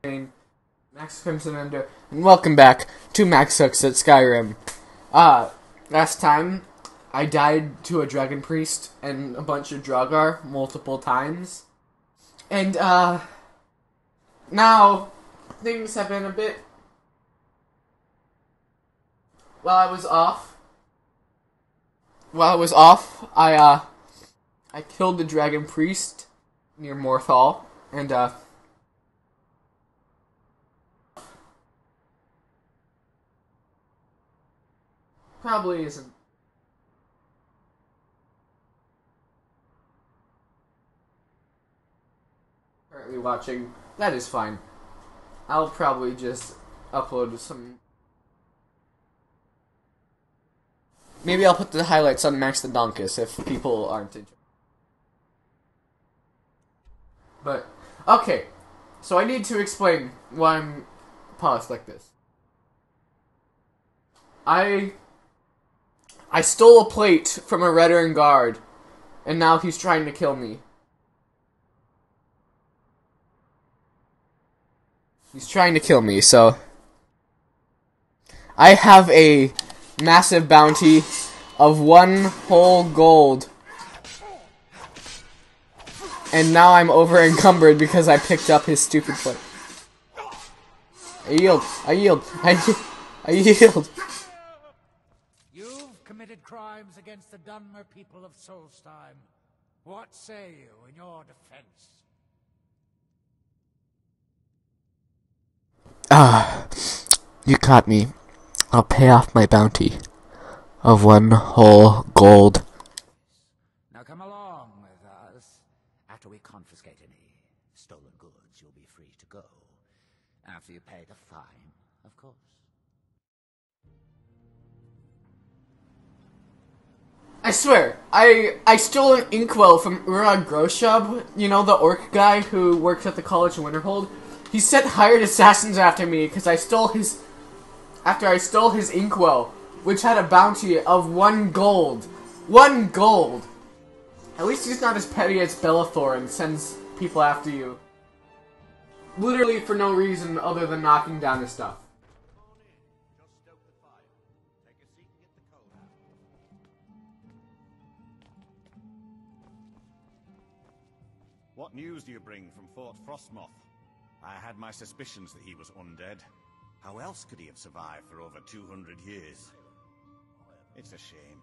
Max Crimson Ender, and welcome back to Max Hooks at Skyrim. Last time, I died to a dragon priest and a bunch of Draugr multiple times. And, now, things have been a bit... While I was off, I killed the dragon priest near Morthal, and, probably isn't currently watching. That is fine. I'll probably just upload some... Maybe I'll put the highlights on Max the Donkus if people aren't interested. But, okay. So I need to explain why I'm paused like this. I stole a plate from a veteran guard, and now he's trying to kill me. He's trying to kill me, so... I have a massive bounty of 1 whole gold. And now I'm over encumbered because I picked up his stupid plate. I yield. Committed crimes against the Dunmer people of Solstheim. What say you in your defense? You caught me. I'll pay off my bounty of 1 whole gold. Now come along with us. After we confiscate any stolen goods, you'll be free to go. After you pay the fine, of course. I swear, I stole an inkwell from Urag Groshub, you know, the orc guy who works at the College of Winterhold. He sent hired assassins after me because I stole his inkwell, which had a bounty of 1 gold. 1 gold! At least he's not as petty as Bellathor and sends people after you. Literally for no reason other than knocking down his stuff. What news do you bring from Fort Frostmoth? I had my suspicions that he was undead. How else could he have survived for over 200 years? It's a shame.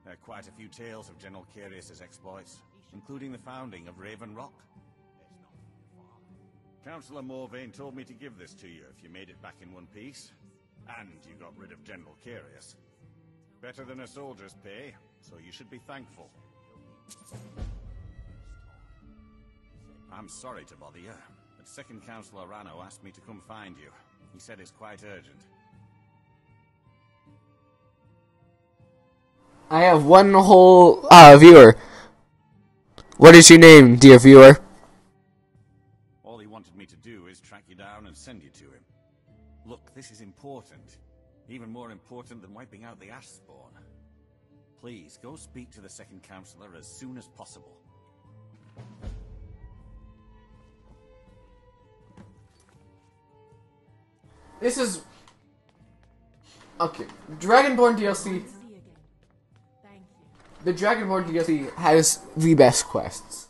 There are quite a few tales of General Carius's exploits, including the founding of Raven Rock. Councillor Morvain told me to give this to you if you made it back in one piece, and you got rid of General Carius. Better than a soldier's pay, so you should be thankful. I'm sorry to bother you, but Second Councillor Rano asked me to come find you. He said it's quite urgent. I have 1 whole, viewer. What is your name, dear viewer? All he wanted me to do is track you down and send you to him. Look, this is important. Even more important than wiping out the Ashspawn. Please, go speak to the Second Councillor as soon as possible. This is... Okay, Dragonborn DLC... The Dragonborn DLC has the best quests.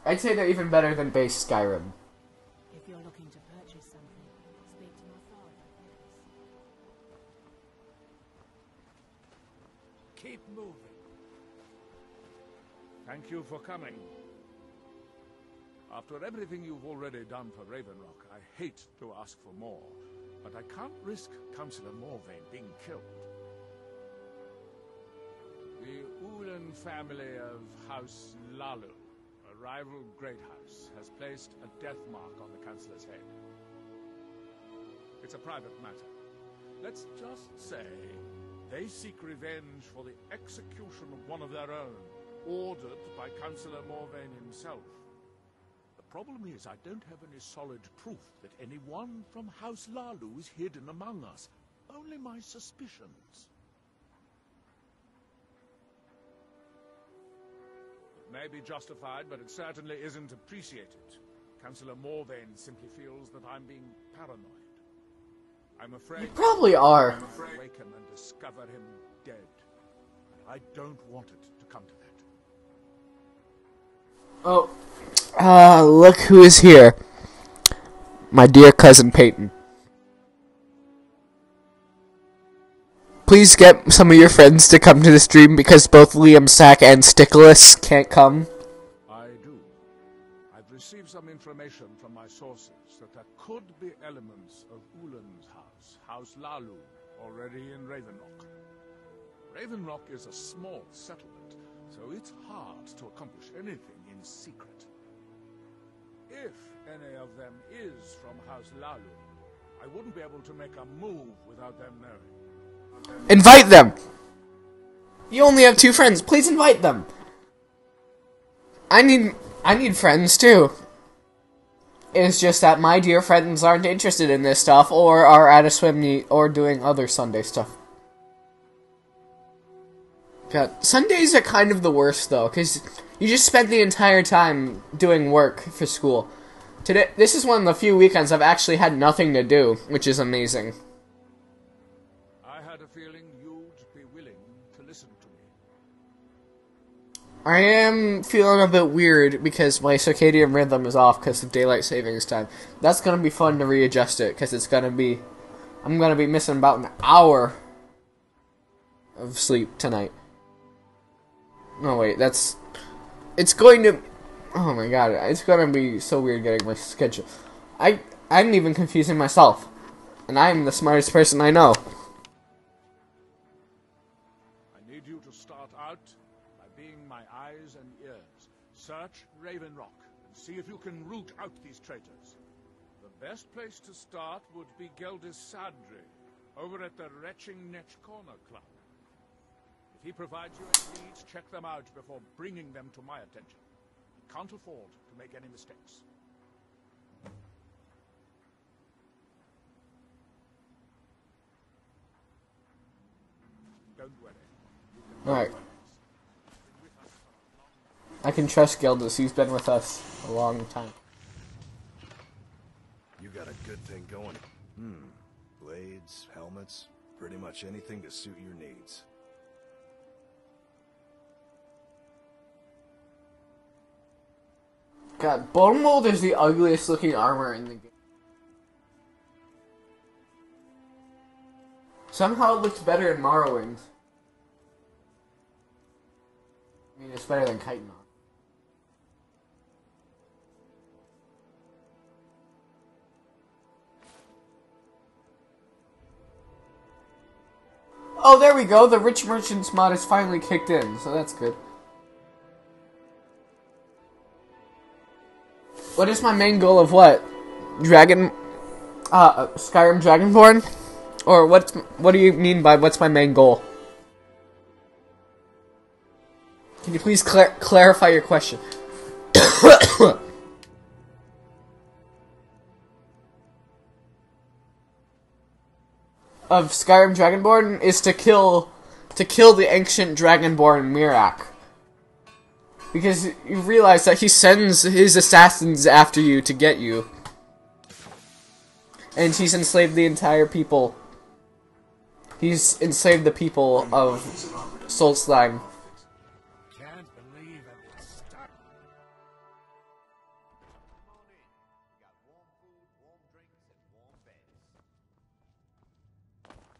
I'd say they're even better than base Skyrim. If you're looking to purchase something, speak to my father. Keep moving. Thank you for coming. After everything you've already done for Ravenrock, I hate to ask for more, but I can't risk Councillor Morvain being killed. The Ulan family of House Lalu, a rival great house, has placed a death mark on the Councillor's head. It's a private matter. Let's just say they seek revenge for the execution of one of their own, ordered by Councillor Morvain himself. The problem is I don't have any solid proof that anyone from House Lalu is hidden among us. Only my suspicions. It may be justified, but it certainly isn't appreciated. Councillor Morvain simply feels that I'm being paranoid. I'm afraid... You probably are. I'm afraid to awaken and discover him dead. I don't want it to come to that. Oh, look who is here. My dear cousin Peyton. Please get some of your friends to come to the stream because both Liam Sack and Stickless can't come. I do. I've received some information from my sources that there could be elements of Ulan's house, House Lalu, already in Ravenrock. Ravenrock is a small settlement, so it's hard to accomplish anything in secret. If any of them is from House Lalu, I wouldn't be able to make a move without them knowing. Invite them! You only have 2 friends. Please invite them. I need friends too. It's just that my dear friends aren't interested in this stuff or are at a swim meet or doing other Sunday stuff. God, Sundays are kind of the worst though, because you just spend the entire time doing work for school. This is one of the few weekends I've actually had nothing to do, which is amazing. I had a feeling you'd be willing to listen to me. I am feeling a bit weird because my circadian rhythm is off because of daylight savings time. That's gonna be fun to readjust it because I'm gonna be missing about an hour of sleep tonight. No wait, it's going to. Oh my god, it's gonna be so weird getting my schedule. I'm even confusing myself, and I'm the smartest person I know. I need you to start out by being my eyes and ears. Search Ravenrock and see if you can root out these traitors. The best place to start would be Geldis Sadri, over at the Retching Netch Corner Club. If he provides you any leads, check them out before bringing them to my attention. I can't afford to make any mistakes. Don't worry. Alright. I can trust Geldis, he's been with us a long time. You got a good thing going. Blades, helmets, pretty much anything to suit your needs. God, Bone Mold is the ugliest looking armor in the game. Somehow it looks better in Morrowind. I mean, it's better than Chiton. Oh, there we go. The Rich Merchants mod is finally kicked in, so that's good. What is my main goal of what? Skyrim Dragonborn? Or what do you mean by what's my main goal? Can you please clarify your question? Of Skyrim Dragonborn is to kill the ancient Dragonborn Mirak. Because you realize that he sends his assassins after you to get you. And he's enslaved the entire people. He's enslaved the people of Solstheim. Can't believe it. Stop.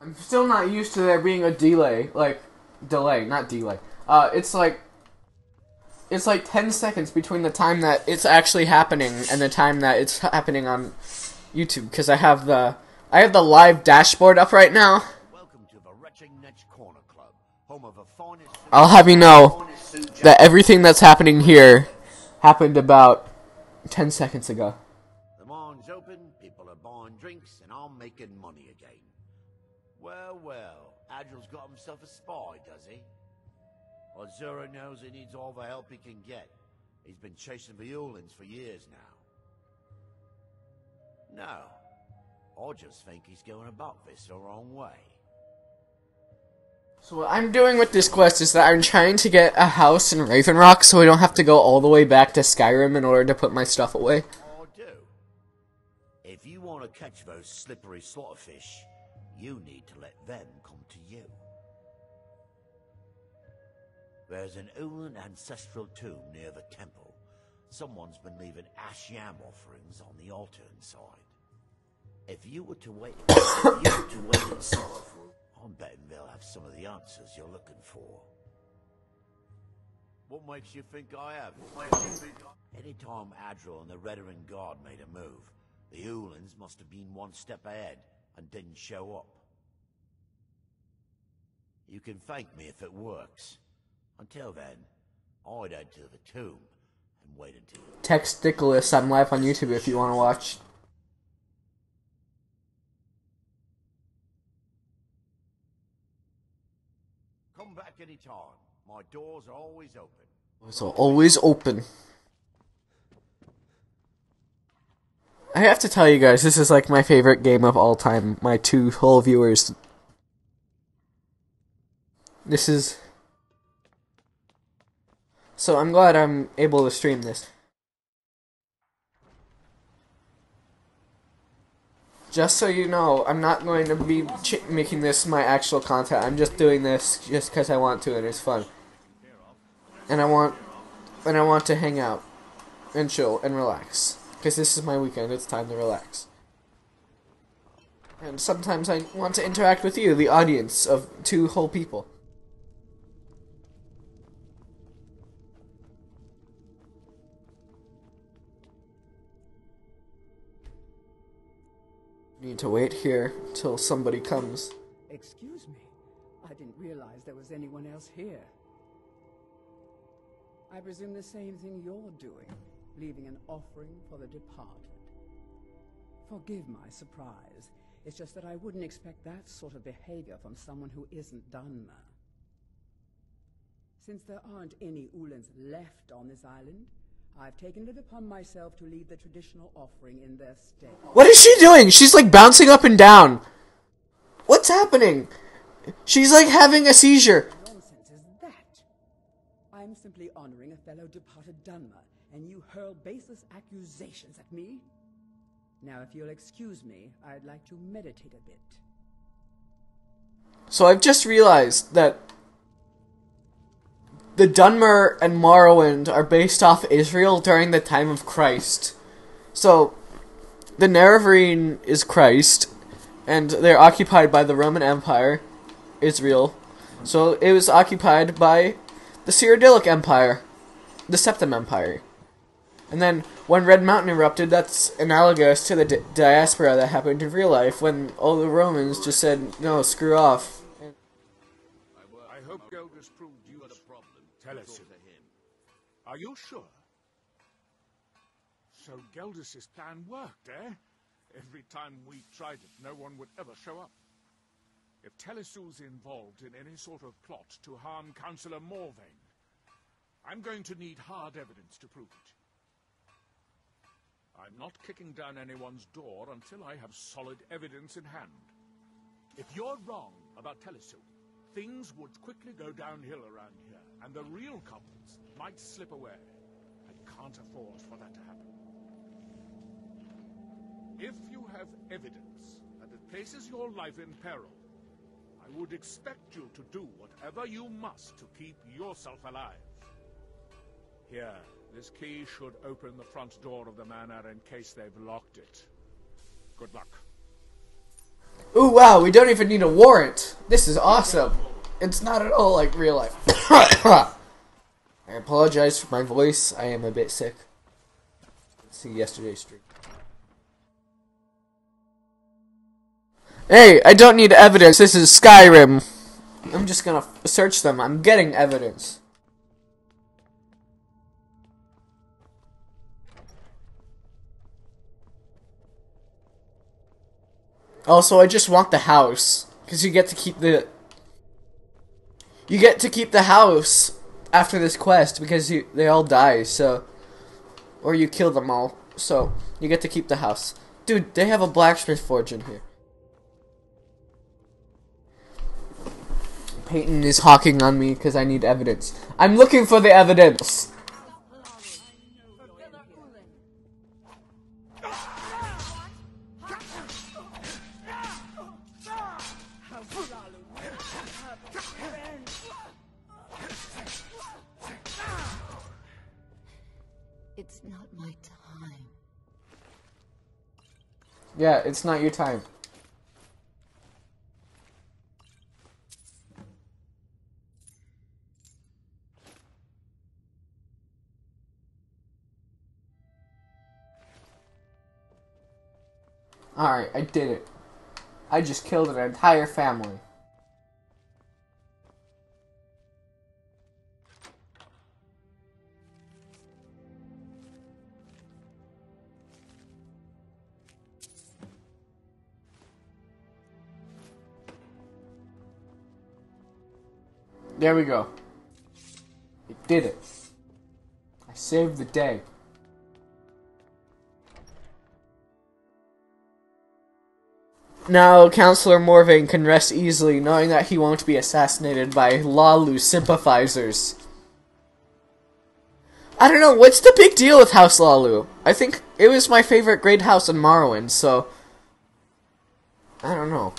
I'm still not used to there being a delay. Not delay. It's like 10 seconds between the time that it's actually happening and the time that it's happening on YouTube, because I have the live dashboard up right now. Welcome to the Retching Netch Corner Club, home of the finest. I'll have you know that everything that's happening here happened about 10 seconds ago. The mine's open, people are buying drinks, and I'm making money again. Well, Agil's got himself a spy, does he? Well, Zero knows he needs all the help he can get. He's been chasing the Ulans for years now. No, I just think he's going about this the wrong way. So what I'm doing with this quest is that I'm trying to get a house in Ravenrock so I don't have to go all the way back to Skyrim in order to put my stuff away. I catch those slippery slaughterfish, you need to let them come to you. There's an Ulan ancestral tomb near the temple. Someone's been leaving ash yam offerings on the altar inside. If you were to wait, inside, I'm betting they'll have some of the answers you're looking for. What makes you think I have? Anytime Adril and the Redoran Guard made a move, the Ulans must have been one step ahead and didn't show up. You can thank me if it works. Until then, I'd head to the tomb and wait until... Text Nicholas, I'm live on YouTube if you want to watch. Come back anytime. My doors are always open. So always open. I have to tell you guys, this is like my favorite game of all time. My two whole viewers. This is... So I'm glad I'm able to stream this. Just so you know, I'm not going to be making this my actual content. I'm just doing this just because I want to and it's fun. And I want to hang out and chill and relax. Because this is my weekend, it's time to relax. And sometimes I want to interact with you, the audience of two whole people. Need to wait here till somebody comes. Excuse me. I didn't realize there was anyone else here. I presume the same thing you're doing, leaving an offering for the departed. Forgive my surprise. It's just that I wouldn't expect that sort of behavior from someone who isn't Dunmer. Since there aren't any Ulans left on this island, I've taken it upon myself to leave the traditional offering in their stead. What is she doing? She's like bouncing up and down. What's happening? She's like having a seizure. What nonsense is that? I'm simply honoring a fellow departed Dunmer, and you hurl baseless accusations at me? Now, if you'll excuse me, I'd like to meditate a bit. So I've just realized that the Dunmer and Morrowind are based off Israel during the time of Christ. So, the Nerevarine is Christ, and they're occupied by the Roman Empire, Israel. So it was occupied by the Cyrodiilic Empire, the Septim Empire. And then, when Red Mountain erupted, that's analogous to the diaspora that happened in real life, when all the Romans just said, no, screw off. I hope Geldis proved you the problem. Tell us. Are you sure? So Geldis' plan worked, eh? Every time we tried it, no one would ever show up. If Telesu's involved in any sort of plot to harm Councillor Morvain, I'm going to need hard evidence to prove it. I'm not kicking down anyone's door until I have solid evidence in hand. If you're wrong about Telesu, things would quickly go downhill around here, and the real culprits might slip away. I can't afford for that to happen. If you have evidence that it places your life in peril, I would expect you to do whatever you must to keep yourself alive. Here, this key should open the front door of the manor in case they've locked it. Good luck. Ooh, wow, we don't even need a warrant. This is awesome. It's not at all like real life. I apologize for my voice. I am a bit sick. See yesterday's stream. Hey, I don't need evidence. This is Skyrim. I'm just gonna search them. I'm getting evidence. Also, I just want the house. Because you get to keep the... You get to keep the house after this quest. Because they all die, so... Or you kill them all. So, you get to keep the house. Dude, they have a blacksmith forge in here. Peyton is hawking on me because I need evidence. I'm looking for the evidence! It's not my time. Yeah, it's not your time. Alright, I did it. I just killed an entire family. There we go. I did it. I saved the day. Now, Councillor Morvain can rest easily, knowing that he won't be assassinated by Lalu sympathizers. I don't know, what's the big deal with House Lalu? I think it was my favorite great house in Morrowind, so... I don't know.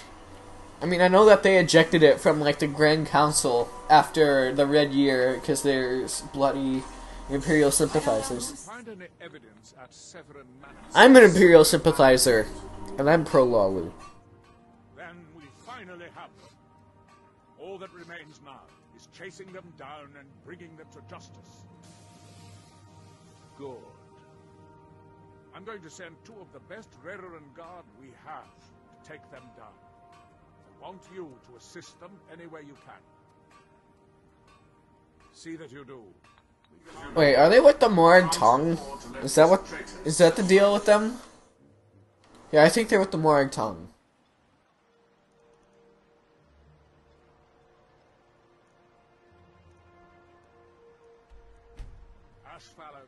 I mean, I know that they ejected it from, like, the Grand Council after the Red Year, because there's bloody Imperial sympathizers. I'm an Imperial sympathizer, and I'm pro-Lalu. Then we finally have them. All that remains now is chasing them down and bringing them to justice. Good. I'm going to send 2 of the best Redoran Guard we have to take them down. I want you to assist them any way you can. See that you do. Wait, are they with the Morag Tong? Is that the deal with them? Yeah, I think they're with the Morag Tong. Ashfallow.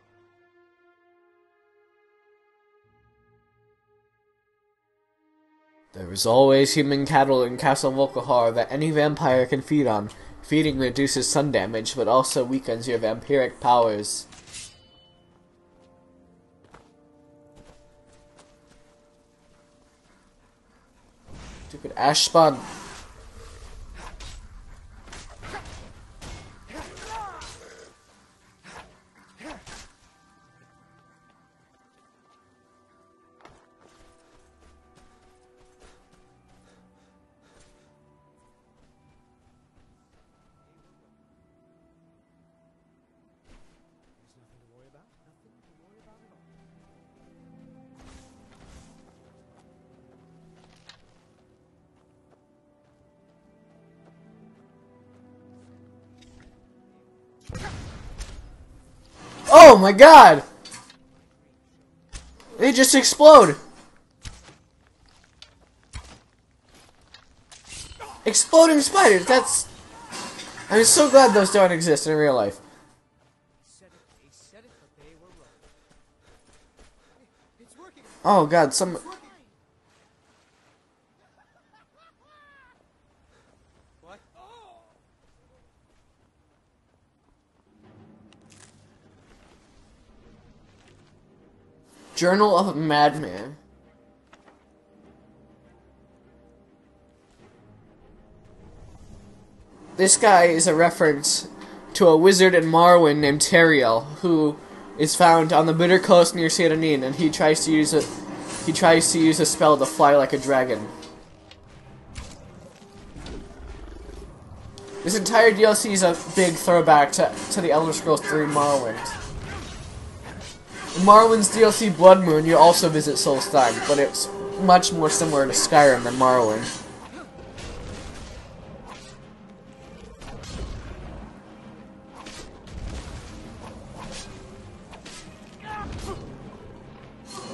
There is always human cattle in Castle Volkihar that any vampire can feed on. Feeding reduces sun damage, but also weakens your vampiric powers. Stupid ash spawn. Oh my god! They just explode! Exploding spiders, that's... I'm so glad those don't exist in real life. Oh god, some... Journal of a Madman. This guy is a reference to a wizard in Morrowind named Teriel, who is found on the Bitter Coast near Siranin, and he tries to use a spell to fly like a dragon. This entire DLC is a big throwback to the Elder Scrolls 3 Morrowind. In Morrowind's DLC Blood Moon, you also visit Solstheim, but it's much more similar to Skyrim than Morrowind.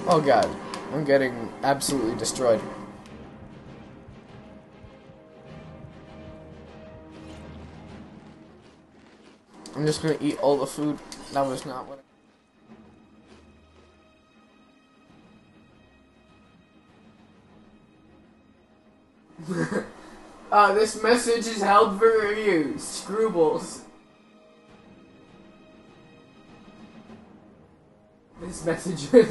Oh god, I'm getting absolutely destroyed. I'm just gonna eat all the food. That was not what this message is held for review. Screwballs. This message was...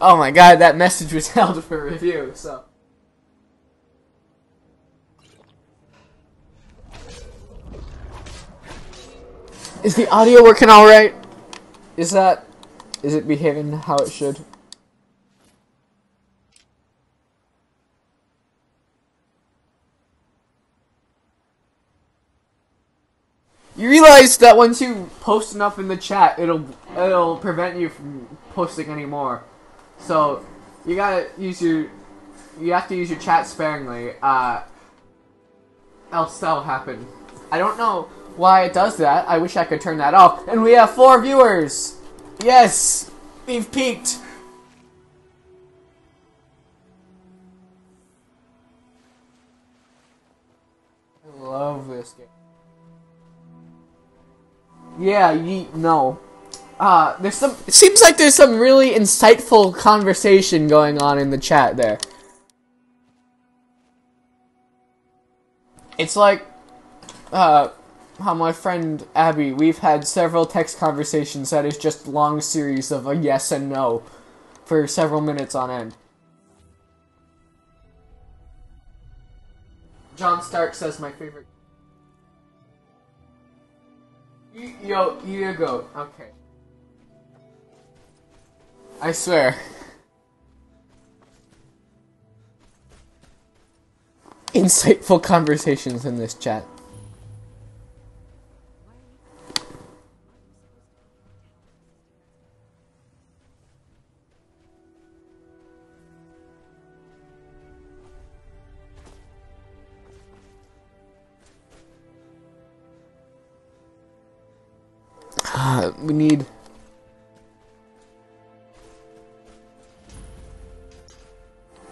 Oh my god, that message was held for review, so... Is the audio working alright? Is it behaving how it should? You realize that once you post enough in the chat, it'll prevent you from posting anymore. So you have to use your chat sparingly, else that'll happen. I don't know why it does that. I wish I could turn that off. And we have 4 viewers! Yes! We've peaked! I love this game. Yeah, no. It seems like there's some really insightful conversation going on in the chat there. It's like, how my friend Abby, we've had several text conversations that is just long series of a yes and no for several minutes on end. John Stark says my favorite. You go. Okay. I swear. Insightful conversations in this chat.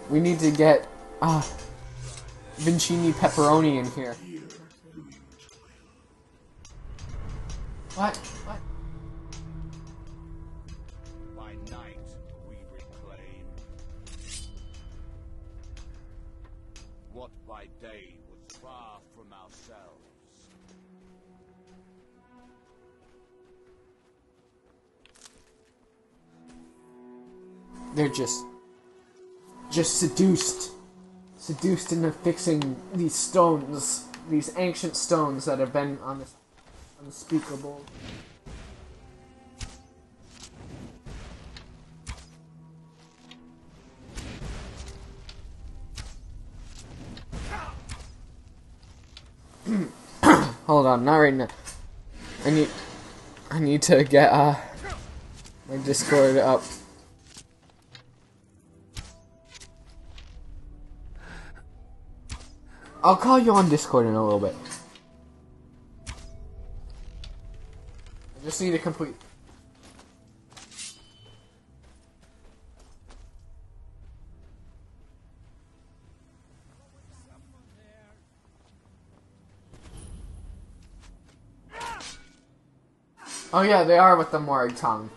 We need to get Vincini pepperoni in here. What? By night we reclaim what by day was far from ourselves. They're just seduced into fixing these stones, these ancient stones that have been on this unspeakable. Hold on, not right now. I need to get my Discord up. I'll call you on Discord in a little bit. I just need to complete. Oh yeah, they are with the Morag tongue.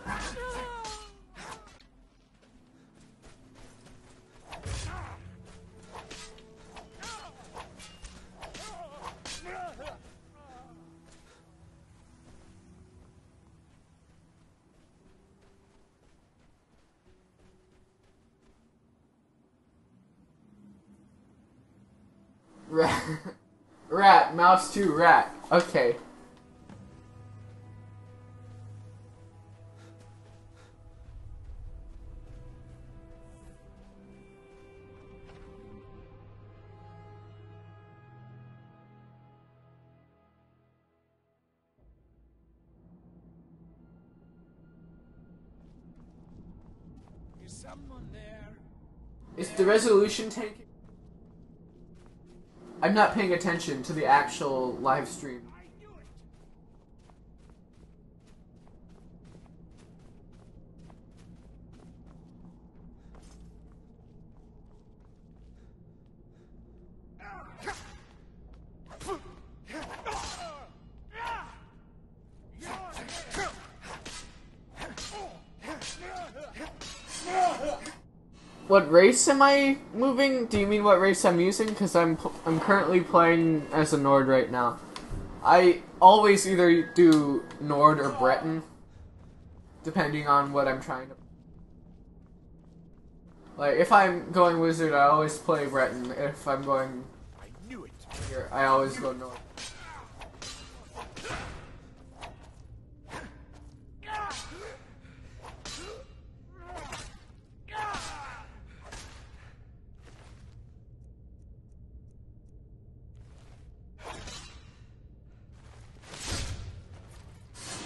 Rat, mouse 2, rat. Okay. Is someone there? Is the resolution taken? I'm not paying attention to the actual live stream. What race am I moving? Do you mean what race I'm using? Because I'm currently playing as a Nord right now. I always either do Nord or Breton, depending on what I'm trying to. Like if I'm going Wizard, I always play Breton. If I'm going here, I always go Nord.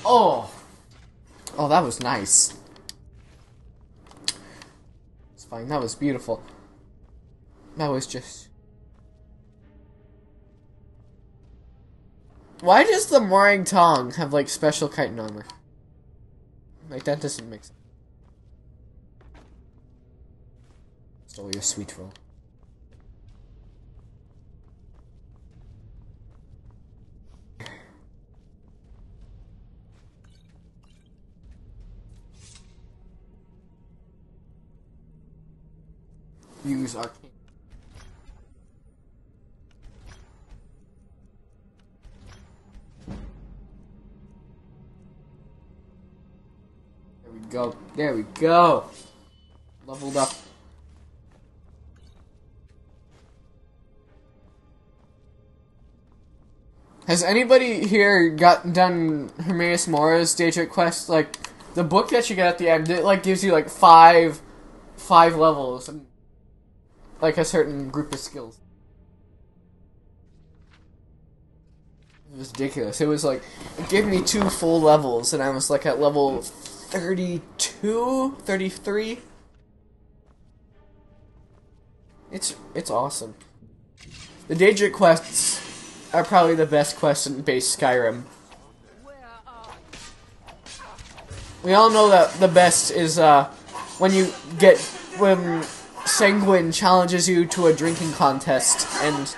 Oh! Oh, that was nice. It's fine, that was beautiful. That was just... Why does the Morang Tong have, like, special chitin armor? Like, that doesn't make sense. Stole your sweet roll. Use arcane. There we go. There we go. Leveled up. Has anybody here done Hermaeus Mora's Daedric quest? Like, the book that you get at the end, it like gives you like five levels and like a certain group of skills. It was ridiculous. It was like, it gave me 2 full levels and I was like at level 32, 33. It's awesome. The Daedric quests are probably the best quests in base Skyrim. We all know that the best is when Sanguine challenges you to a drinking contest and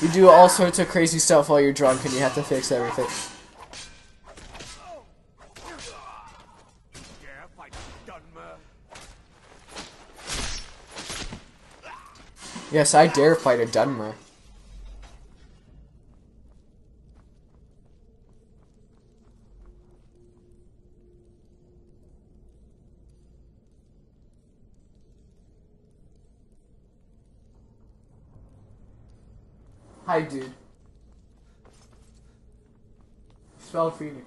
you do all sorts of crazy stuff while you're drunk and you have to fix everything. Yes, I dare fight a Dunmer. Hi, dude. Spell Phoenix.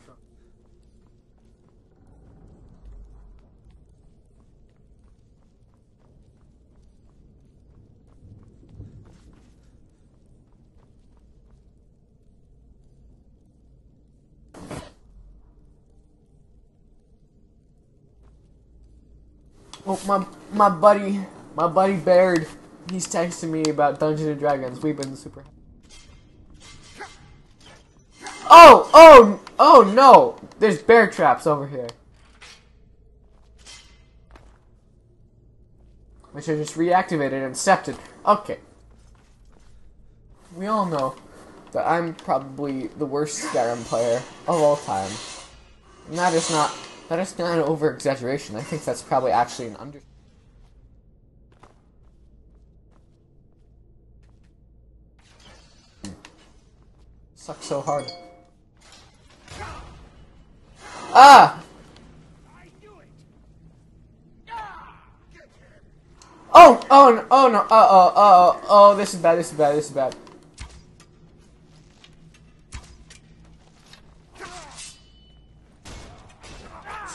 Oh, my buddy Baird, he's texting me about Dungeons and Dragons. We've been super. Oh no! There's bear traps over here. Which are just reactivated and accepted. Okay. We all know that I'm probably the worst Skyrim player of all time. And that is not an over-exaggeration. I think that's probably actually an under... Sucks so hard. Ah! Oh no, oh, this is bad. This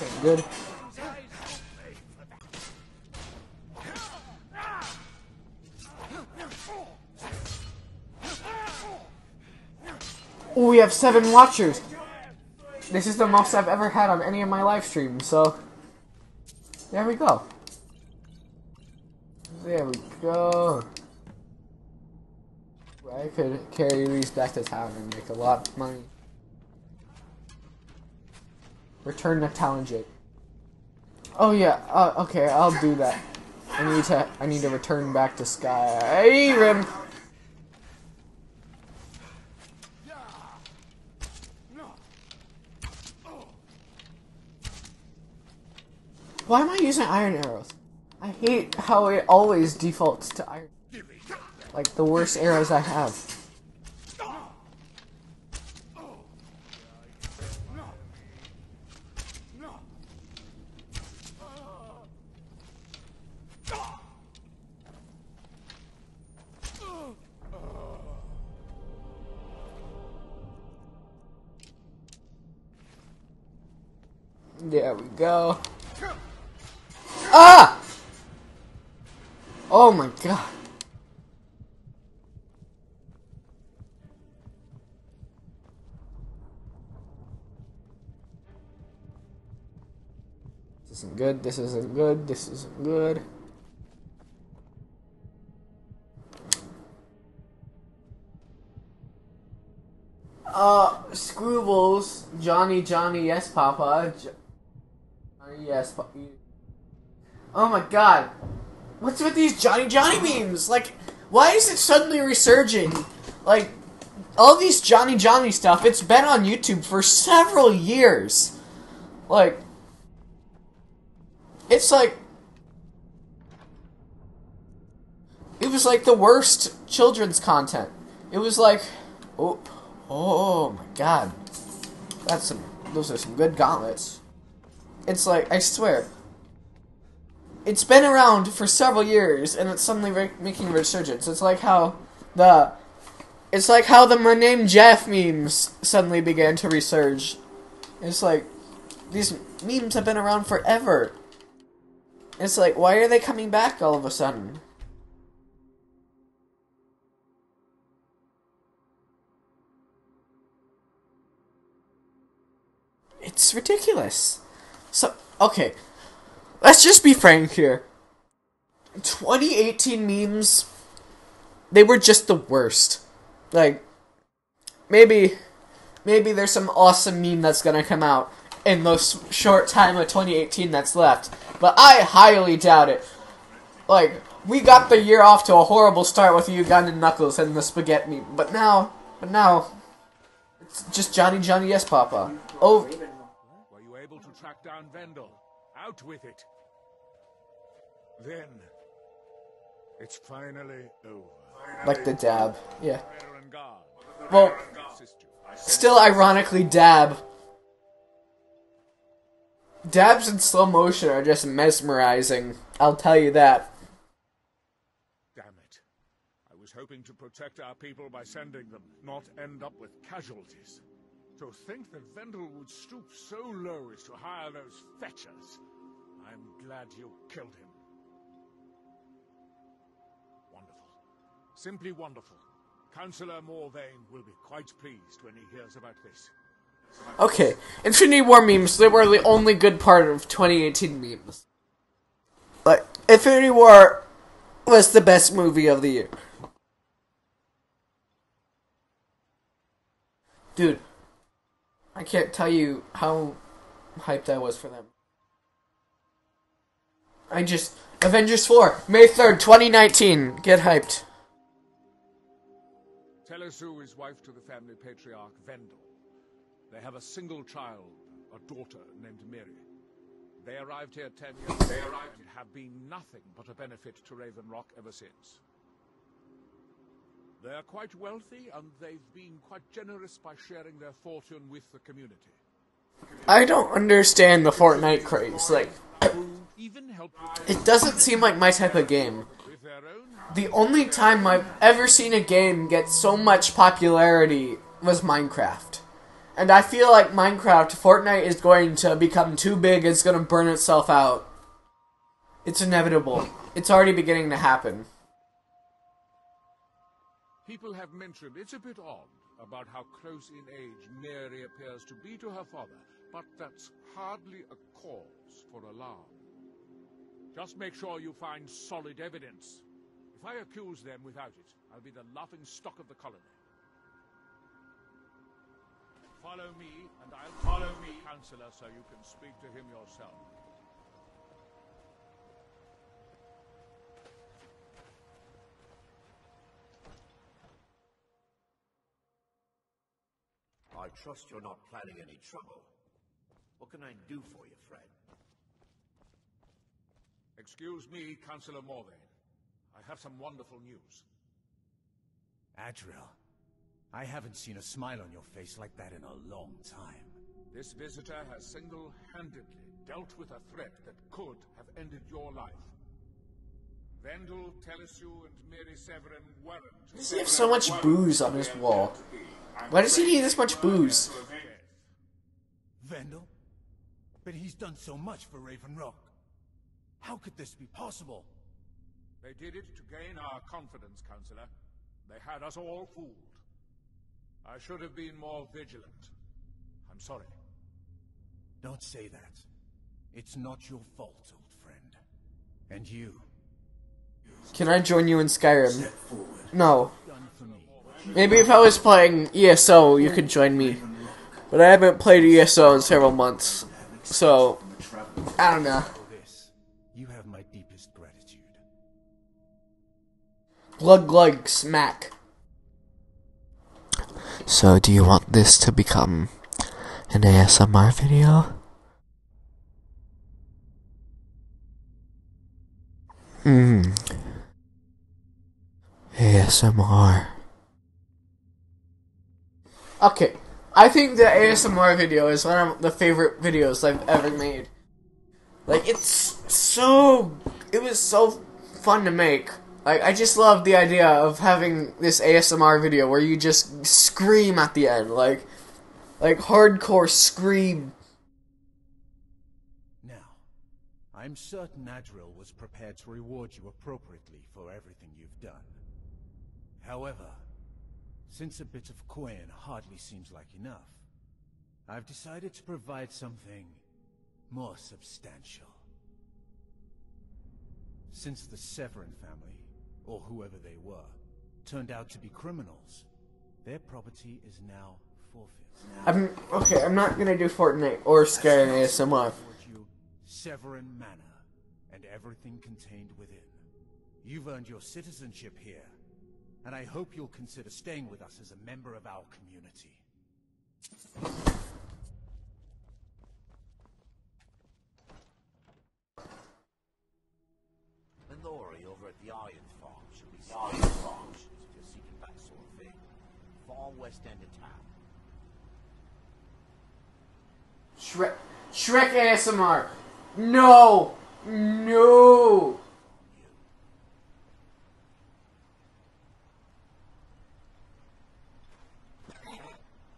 ain't good. Oh, we have 7 watchers. This is the most I've ever had on any of my live streams, so there we go. There we go. I could carry these back to town and make a lot of money. Return to town, Jake. Oh yeah, okay, I'll do that. I need to return back to Skyrim. Why am I using iron arrows? I hate how it always defaults to iron. Like the worst arrows I have. There we go. Ah! Oh my god. isn't good, this isn't good, this isn't good. Screwballs, Johnny, yes, Papa. Johnny, yes, Papa. Oh my god. What's with these Johnny memes? Like, why is it suddenly resurging? Like, all these Johnny stuff, it's been on YouTube for several years. Like, it's like, it was like the worst children's content. It was like, oh my god. Those are some good gauntlets. It's like, I swear, it's been around for several years, and it's suddenly making a resurgence. It's like how the My Name Jeff memes suddenly began to resurge. It's like, these memes have been around forever. It's like, why are they coming back all of a sudden? It's ridiculous. So, okay. Let's just be frank here. 2018 memes, they were just the worst. Like, maybe there's some awesome meme that's gonna come out in the short time of 2018 that's left. But I highly doubt it. Like, we got the year off to a horrible start with Ugandan Knuckles and the spaghetti meme. But now, it's just Johnny, yes, Papa. Oh. Were you able to track down Vendel? Out with it. Then, it's finally over. Like the dab, yeah. Well, still ironically dab. Dabs in slow motion are just mesmerizing, I'll tell you that. Damn it. I was hoping to protect our people by sending them, not end up with casualties. To think that Vendel would stoop so low as to hire those fetchers. I'm glad you killed him. Wonderful. Simply wonderful. Councillor Morvain will be quite pleased when he hears about this. Okay, Infinity War memes, they were the only good part of 2018 memes. Like, Infinity War was the best movie of the year. Dude, I can't tell you how hyped I was for them. Avengers 4, May 3rd, 2019. Get hyped. Telesu is wife to the family patriarch Vendel. They have a single child, a daughter named Miri. They arrived here 10 years ago and have been nothing but a benefit to Raven Rock ever since. They are quite wealthy, and they've been quite generous by sharing their fortune with the community. I don't understand the Fortnite craze. Like, it doesn't seem like my type of game. The only time I've ever seen a game get so much popularity was Minecraft. And I feel like Fortnite is going to become too big, it's going to burn itself out. It's inevitable. It's already beginning to happen. People have mentioned it's a bit odd about how close in age Mary appears to be to her father, but that's hardly a cause for alarm. Just make sure you find solid evidence. If I accuse them without it, I'll be the laughing stock of the colony. Follow me, and I'll follow the Councillor so you can speak to him yourself. I trust you're not planning any trouble. What can I do for you, friend? Excuse me, Councillor Morvain. I have some wonderful news. Adriel, I haven't seen a smile on your face like that in a long time. This visitor has single-handedly dealt with a threat that could have ended your life. Vendel, Telesu, and Mary Severin weren't. Why does he have so much booze on his wall? Why does he need this much booze? Vendel? But he's done so much for Raven Rock. How could this be possible? They did it to gain our confidence, Councillor. They had us all fooled. I should have been more vigilant. I'm sorry. Don't say that. It's not your fault, old friend. And you. Can I join you in Skyrim? No. Done for me. Maybe if I was playing ESO, you could join me. But I haven't played ESO in several months. So, I don't know. For this, you have my deepest gratitude. Glug glug smack. So, do you want this to become an ASMR video? ASMR. Okay, I think the ASMR video is one of the favorite videos I've ever made. Like, it was so fun to make. Like, I just love the idea of having this ASMR video where you just scream at the end, like hardcore scream. Now, I'm certain Adril was prepared to reward you appropriately for everything you've done. However, since a bit of coin hardly seems like enough, I've decided to provide something more substantial. Since the Severin family, or whoever they were, turned out to be criminals, their property is now forfeit. I'm not gonna do Fortnite or Skyrim ASMR. You Severin Manor, and everything contained within. You've earned your citizenship here, and I hope you'll consider staying with us as a member of our community. Lori over at the Iron Farm should be Iron Farm if you're seeking that sort of thing. Far west end of town. Shrek ASMR. No! No!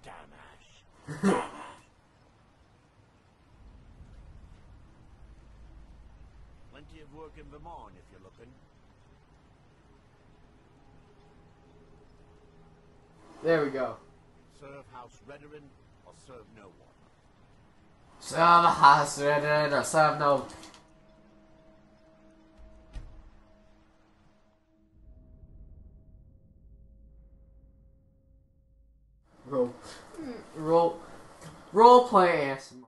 Damn. Plenty of work in Vermont if you're looking. There we go. Serve House Redderin or serve no one. Serve House Redderin or serve no. Role play ASMR.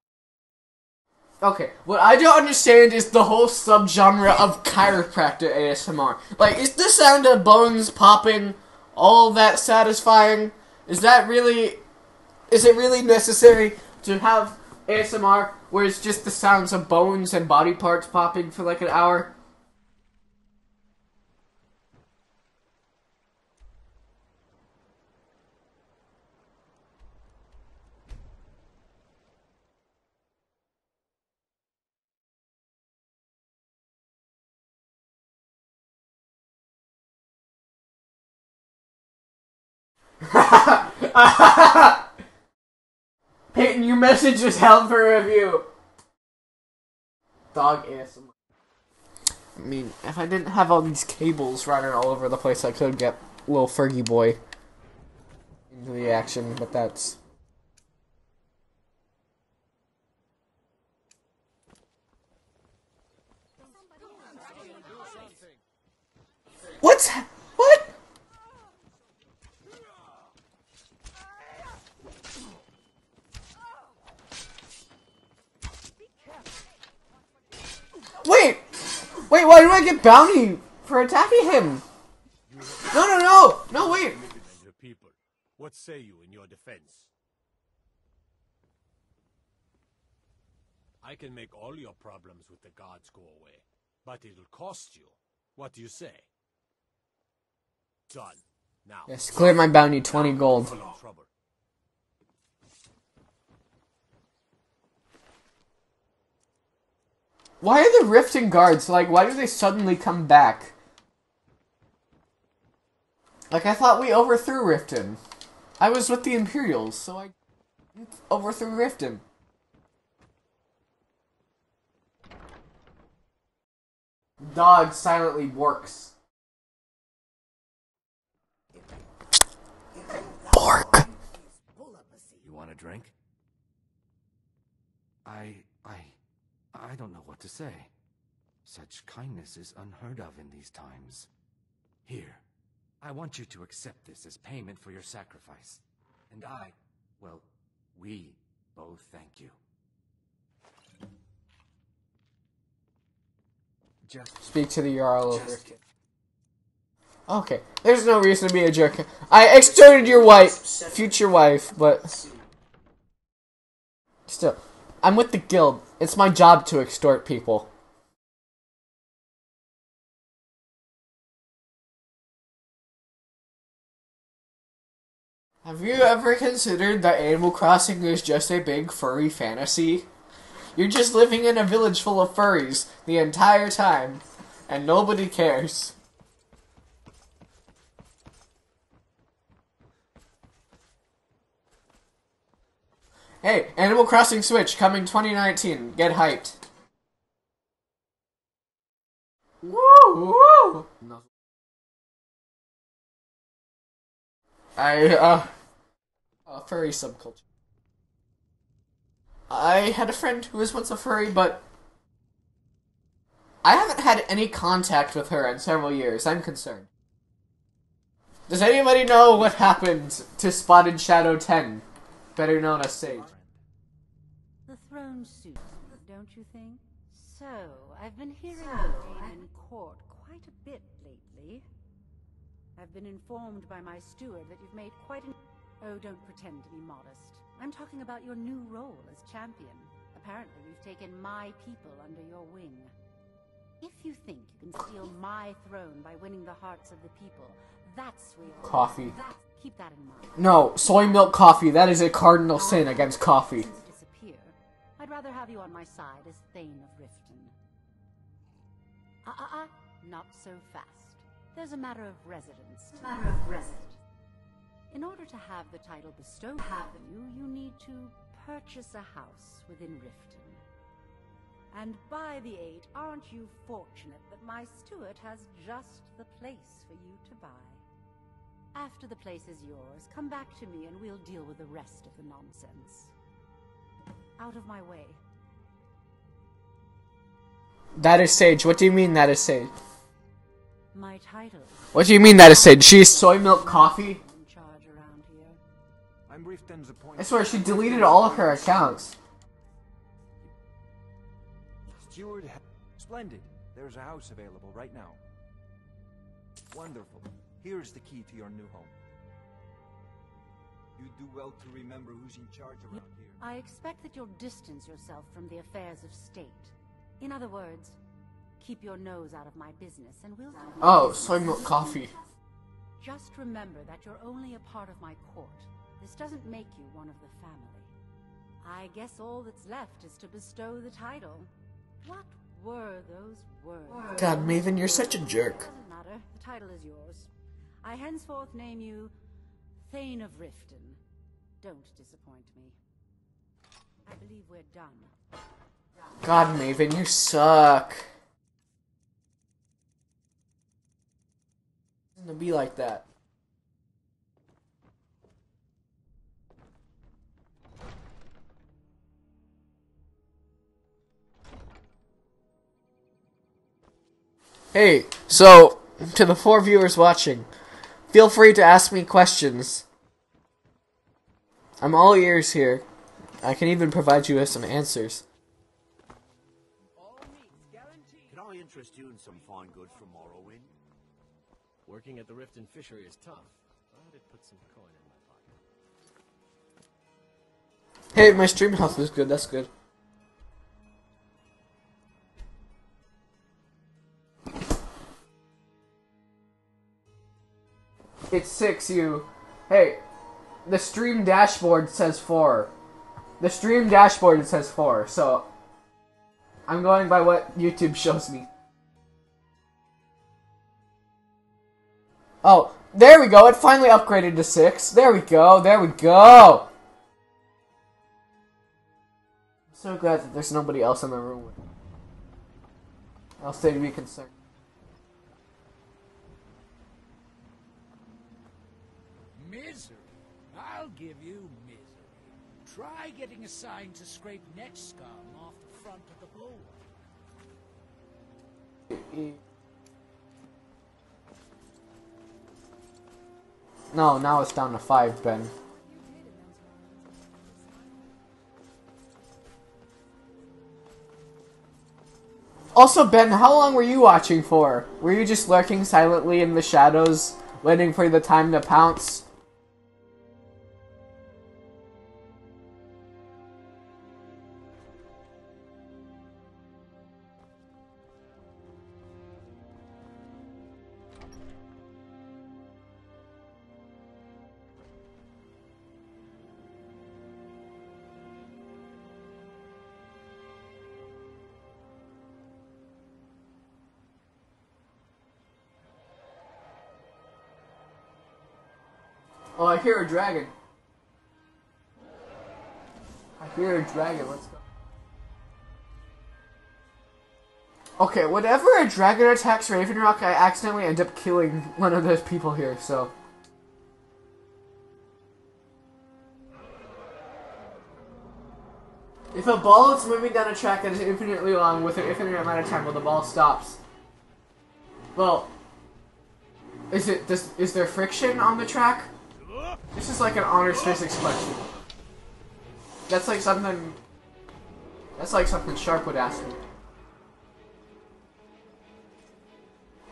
Okay, what I don't understand is the whole subgenre of chiropractor ASMR. Like, is the sound of bones popping all that satisfying? Is it really necessary to have ASMR where it's just the sounds of bones and body parts popping for like an hour? Peyton, your message is held for review. Dog ASMR. I mean, if I didn't have all these cables running all over the place, I could get little Fergie boy into the action, but that's... What? Wait, why do I get bounty for attacking him? No, wait. Your people, what say you in your defense? I can make all your problems with the gods go away, but it'll cost you. What do you say? Done. Now. Yes, clear my bounty, 20 gold. Trouble. Why are the Riften guards, like, why do they suddenly come back? Like, I thought we overthrew Riften. I was with the Imperials, so I overthrew Riften. Dog silently works. Bork. You want a drink? I I don't know what to say. Such kindness is unheard of in these times. Here, I want you to accept this as payment for your sacrifice. And we both thank you. Speak to the Jarl over. Okay, there's no reason to be a jerk. I extorted your wife, future wife, but still, I'm with the guild. It's my job to extort people. Have you ever considered that Animal Crossing is just a big furry fantasy? You're just living in a village full of furries the entire time, and nobody cares. Hey, Animal Crossing Switch coming 2019. Get hyped. Woo! Woo! Furry subculture. I had a friend who was once a furry, but I haven't had any contact with her in several years. I'm concerned. Does anybody know what happened to Spotted Shadow 10, better known as Sage? The throne suits me, don't you think? So, I've been hearing your name in court quite a bit lately. I've been informed by my steward that you've made quite an... Oh, don't pretend to be modest. I'm talking about your new role as champion. Apparently, you've taken my people under your wing. If you think you can steal my throne by winning the hearts of the people, that's real. Coffee. Keep that in mind. No, soy milk coffee. That is a cardinal sin against coffee. Since you disappear, I'd rather have you on my side as Thane of Riften. Not so fast. There's a matter of residence. In order to have the title bestowed upon you, you need to purchase a house within Riften. And by the 8, aren't you fortunate that my steward has just the place for you to buy? After the place is yours, come back to me and we'll deal with the rest of the nonsense. Out of my way. That is Sage. What do you mean that is Sage? My title. What do you mean that is Sage? She's soy milk coffee? In charge around here. I'm Riften's appointed. I swear, she deleted all of her accounts. Steward, splendid. There's a house available right now. Wonderful. Here's the key to your new home. You do well to remember who's in charge around here. I expect that you'll distance yourself from the affairs of state. In other words, keep your nose out of my business and we'll... Oh, soy milk coffee. Just remember that you're only a part of my court. This doesn't make you one of the family. I guess all that's left is to bestow the title. What were those words? God, Maven, you're such a jerk. Doesn't matter. The title is yours. I henceforth name you Thane of Riften. Don't disappoint me. I believe we're done. God, Maven, you suck. It's gonna be like that. Hey, so, to the 4 viewers watching, feel free to ask me questions. I'm all ears here. I can even provide you with some answers. Can I interest you in some fine goods from Morrowind? Working at the Riften fishery is tough. But it put some coin in my pocket. Hey, my stream health is good, that's good. It's 6, you. Hey, the stream dashboard says 4. The stream dashboard says 4, so I'm going by what YouTube shows me. Oh, there we go. It finally upgraded to 6. There we go. There we go. I'm so glad that there's nobody else in the room with me. Else they'd be concerned. Misery? I'll give you misery. Try getting assigned to scrape neck scum off the front of the bulwark. No, now it's down to 5, Ben. Also, Ben, how long were you watching for? Were you just lurking silently in the shadows, waiting for the time to pounce? Oh, I hear a dragon. I hear a dragon, let's go. Okay, whenever a dragon attacks Raven Rock, I accidentally end up killing one of those people here, so... If a ball is moving down a track that is infinitely long with an infinite amount of time while the ball stops... Well... Is there friction on the track? This is like an honors physics question. That's like something Sharp would ask me.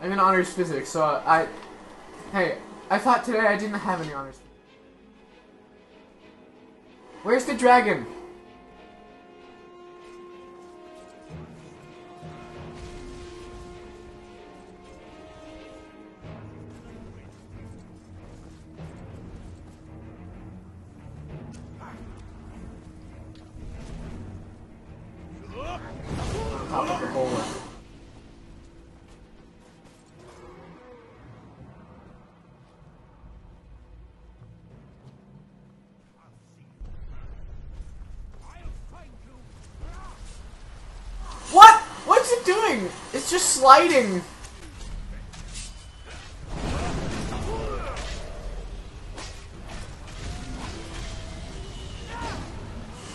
I'm in honors physics, so I thought today I didn't have any honors. Where's the dragon? Top of the bowler. What? What's it doing? It's just sliding.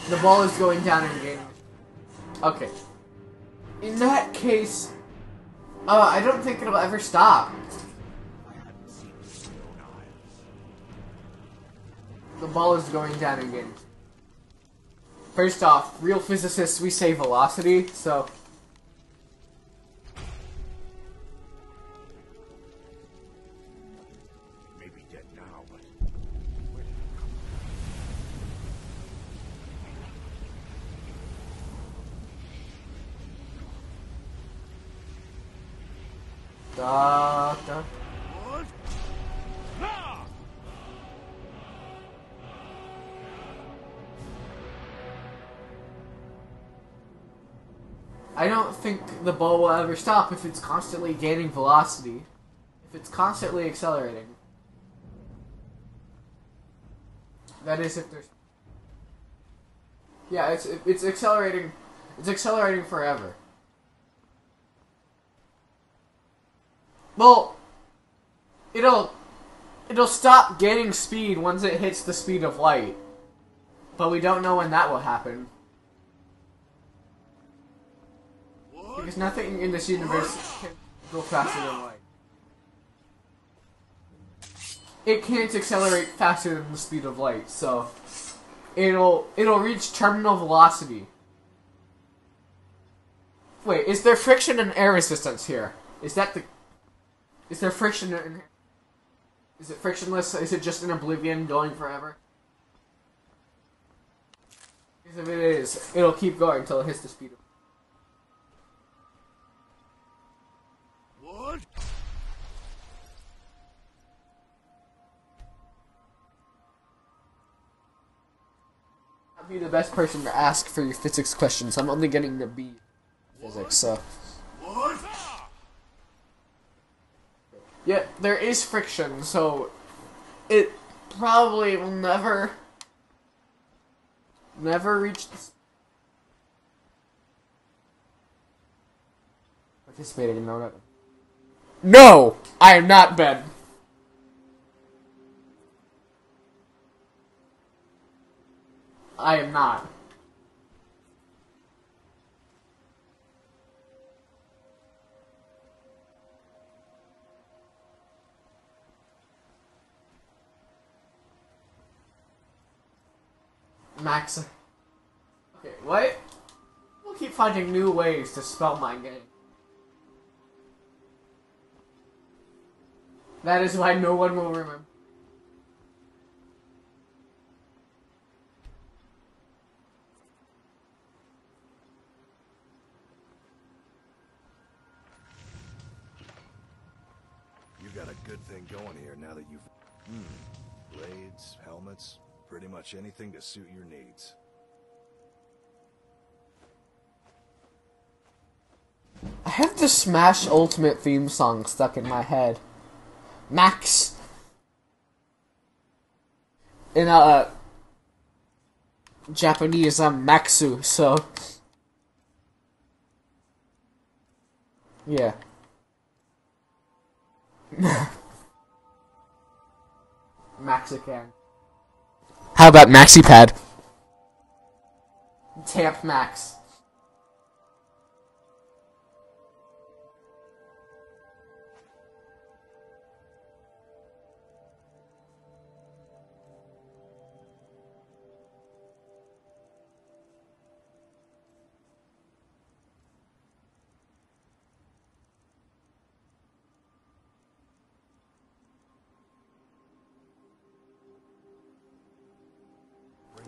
The ball is going down in game. Okay. In that case, I don't think it'll ever stop. The ball is going down in game. First off, real physicists, we say velocity, so... May be dead now, but... Da. I don't think the ball will ever stop if it's constantly gaining velocity. If it's constantly accelerating. That is if there's... Yeah, it's accelerating. It's accelerating forever. Well, it'll stop gaining speed once it hits the speed of light. But we don't know when that will happen. Because nothing in this universe can go faster than light. It can't accelerate faster than the speed of light, so it'll reach terminal velocity. Wait, is there friction and air resistance here? Is there friction in... Is it frictionless? Is it just an oblivion going forever? Because if it is, it'll keep going until it hits the speed of... What? I'd be the best person to ask for your physics questions. I'm only getting the B physics, so... What? Yeah, there is friction, so it probably will never reach the... Participating in no. No! I am not Ben. I am not. Max. Okay, what? We'll keep finding new ways to spell my name. That is why no one will remember. You got a good thing going here now that you've... Blades, helmets, pretty much anything to suit your needs. I have the Smash Ultimate theme song stuck in my head. Max. In Japanese, I'm Maxu, so... Yeah. Mexican. How about MaxiPad? Tamp Max.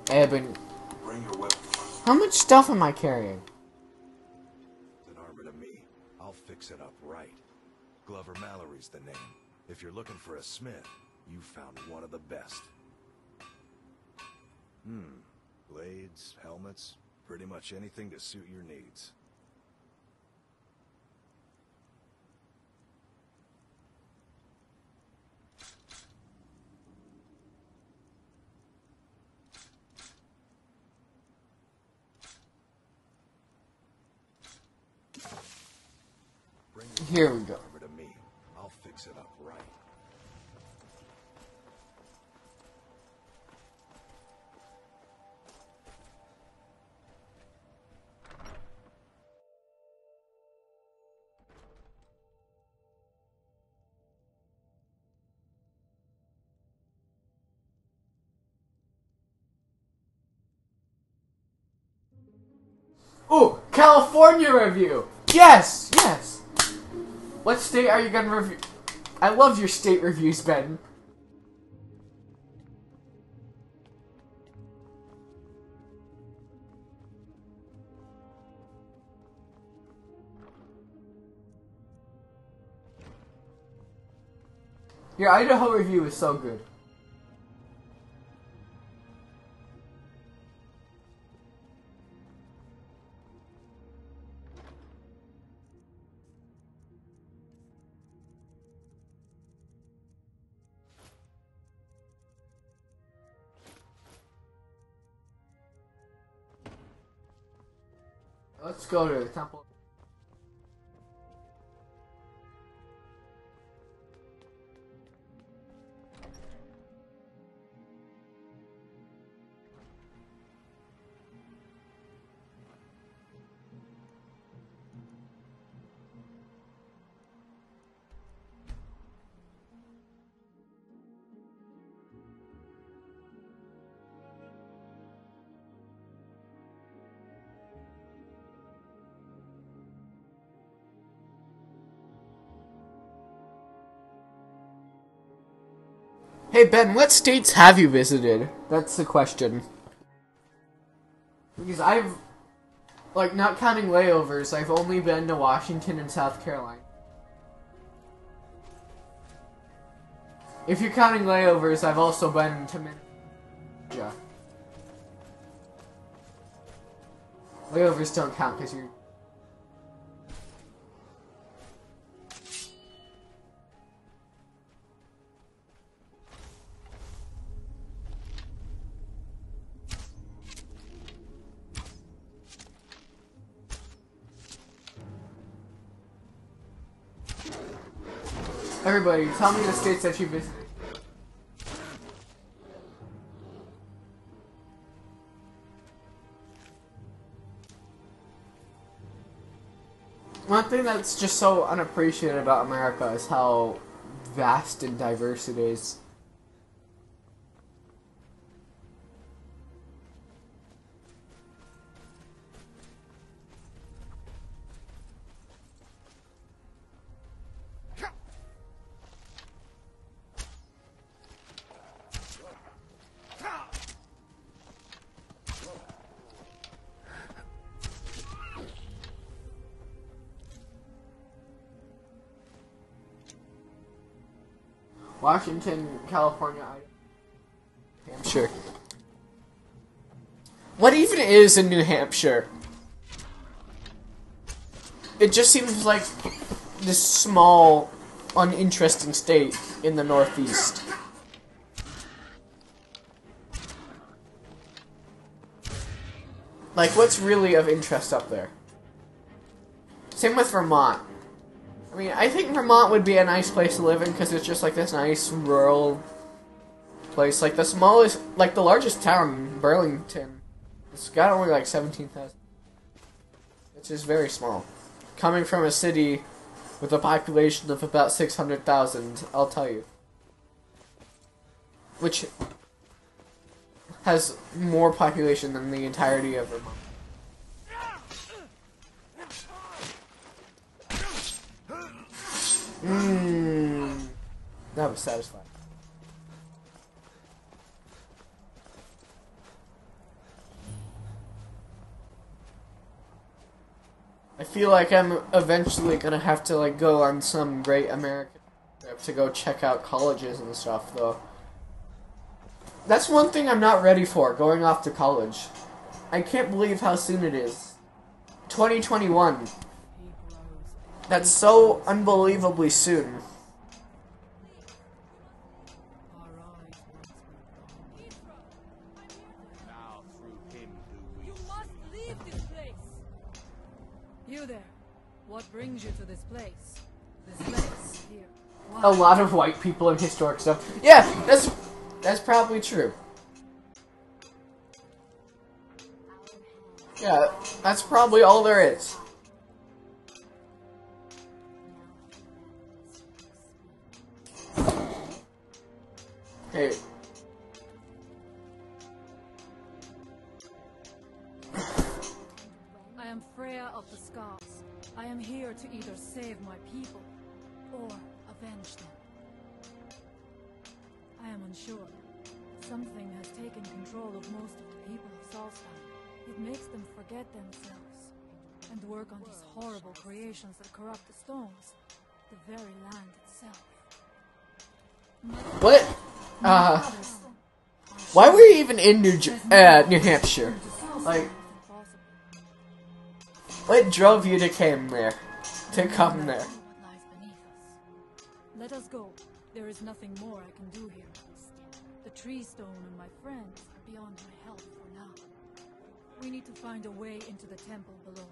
Eben. Bring your weapon. How much stuff am I carrying? An armor to me. I'll fix it up right. Glover Mallory's the name. If you're looking for a smith, you found one of the best. Blades, helmets, pretty much anything to suit your needs. Here we go. Armor to me. I'll fix it up right. Ooh, California review! Yes! Yes! What state are you gonna review? I love your state reviews, Ben. Your Idaho review is so good. Let's go to the temple. Hey Ben, what states have you visited? That's the question. Because I've, like, not counting layovers, I've only been to Washington and South Carolina. If you're counting layovers, I've also been to Minnesota. Layovers don't count because you're... Everybody, tell me the states that you visited. One thing that's just so unappreciated about America is how vast and diverse it is. Washington, California, New Hampshire. What even is in New Hampshire? It just seems like this small, uninteresting state in the Northeast. Like, what's really of interest up there? Same with Vermont. I mean, I think Vermont would be a nice place to live in because it's just like this nice rural place. Like the smallest, like the largest town, Burlington, it's got only like 17,000. Which is very small. Coming from a city with a population of about 600,000, I'll tell you. Which has more population than the entirety of Vermont. That was satisfying. I feel like I'm eventually gonna have to like go on some great American trip to go check out colleges and stuff, though. That's one thing I'm not ready for, going off to college. I can't believe how soon it is. 2021. That's so unbelievably soon. You must leave this place. You there. What brings you to this place? This place here. Why? A lot of white people in historic stuff. Yeah, that's probably true. Yeah, that's probably all there is. Hey. I am Freya of the Scars. I am here to either save my people or avenge them. I am unsure. Something has taken control of most of the people of Solstheim. It makes them forget themselves and work on these horrible creations that corrupt the stones, the very land itself. What? Why were you even in New Hampshire? Like, what drove you to come there? Let us go. There is nothing more I can do here. The tree stone and my friends are beyond my help for now. We need to find a way into the temple below.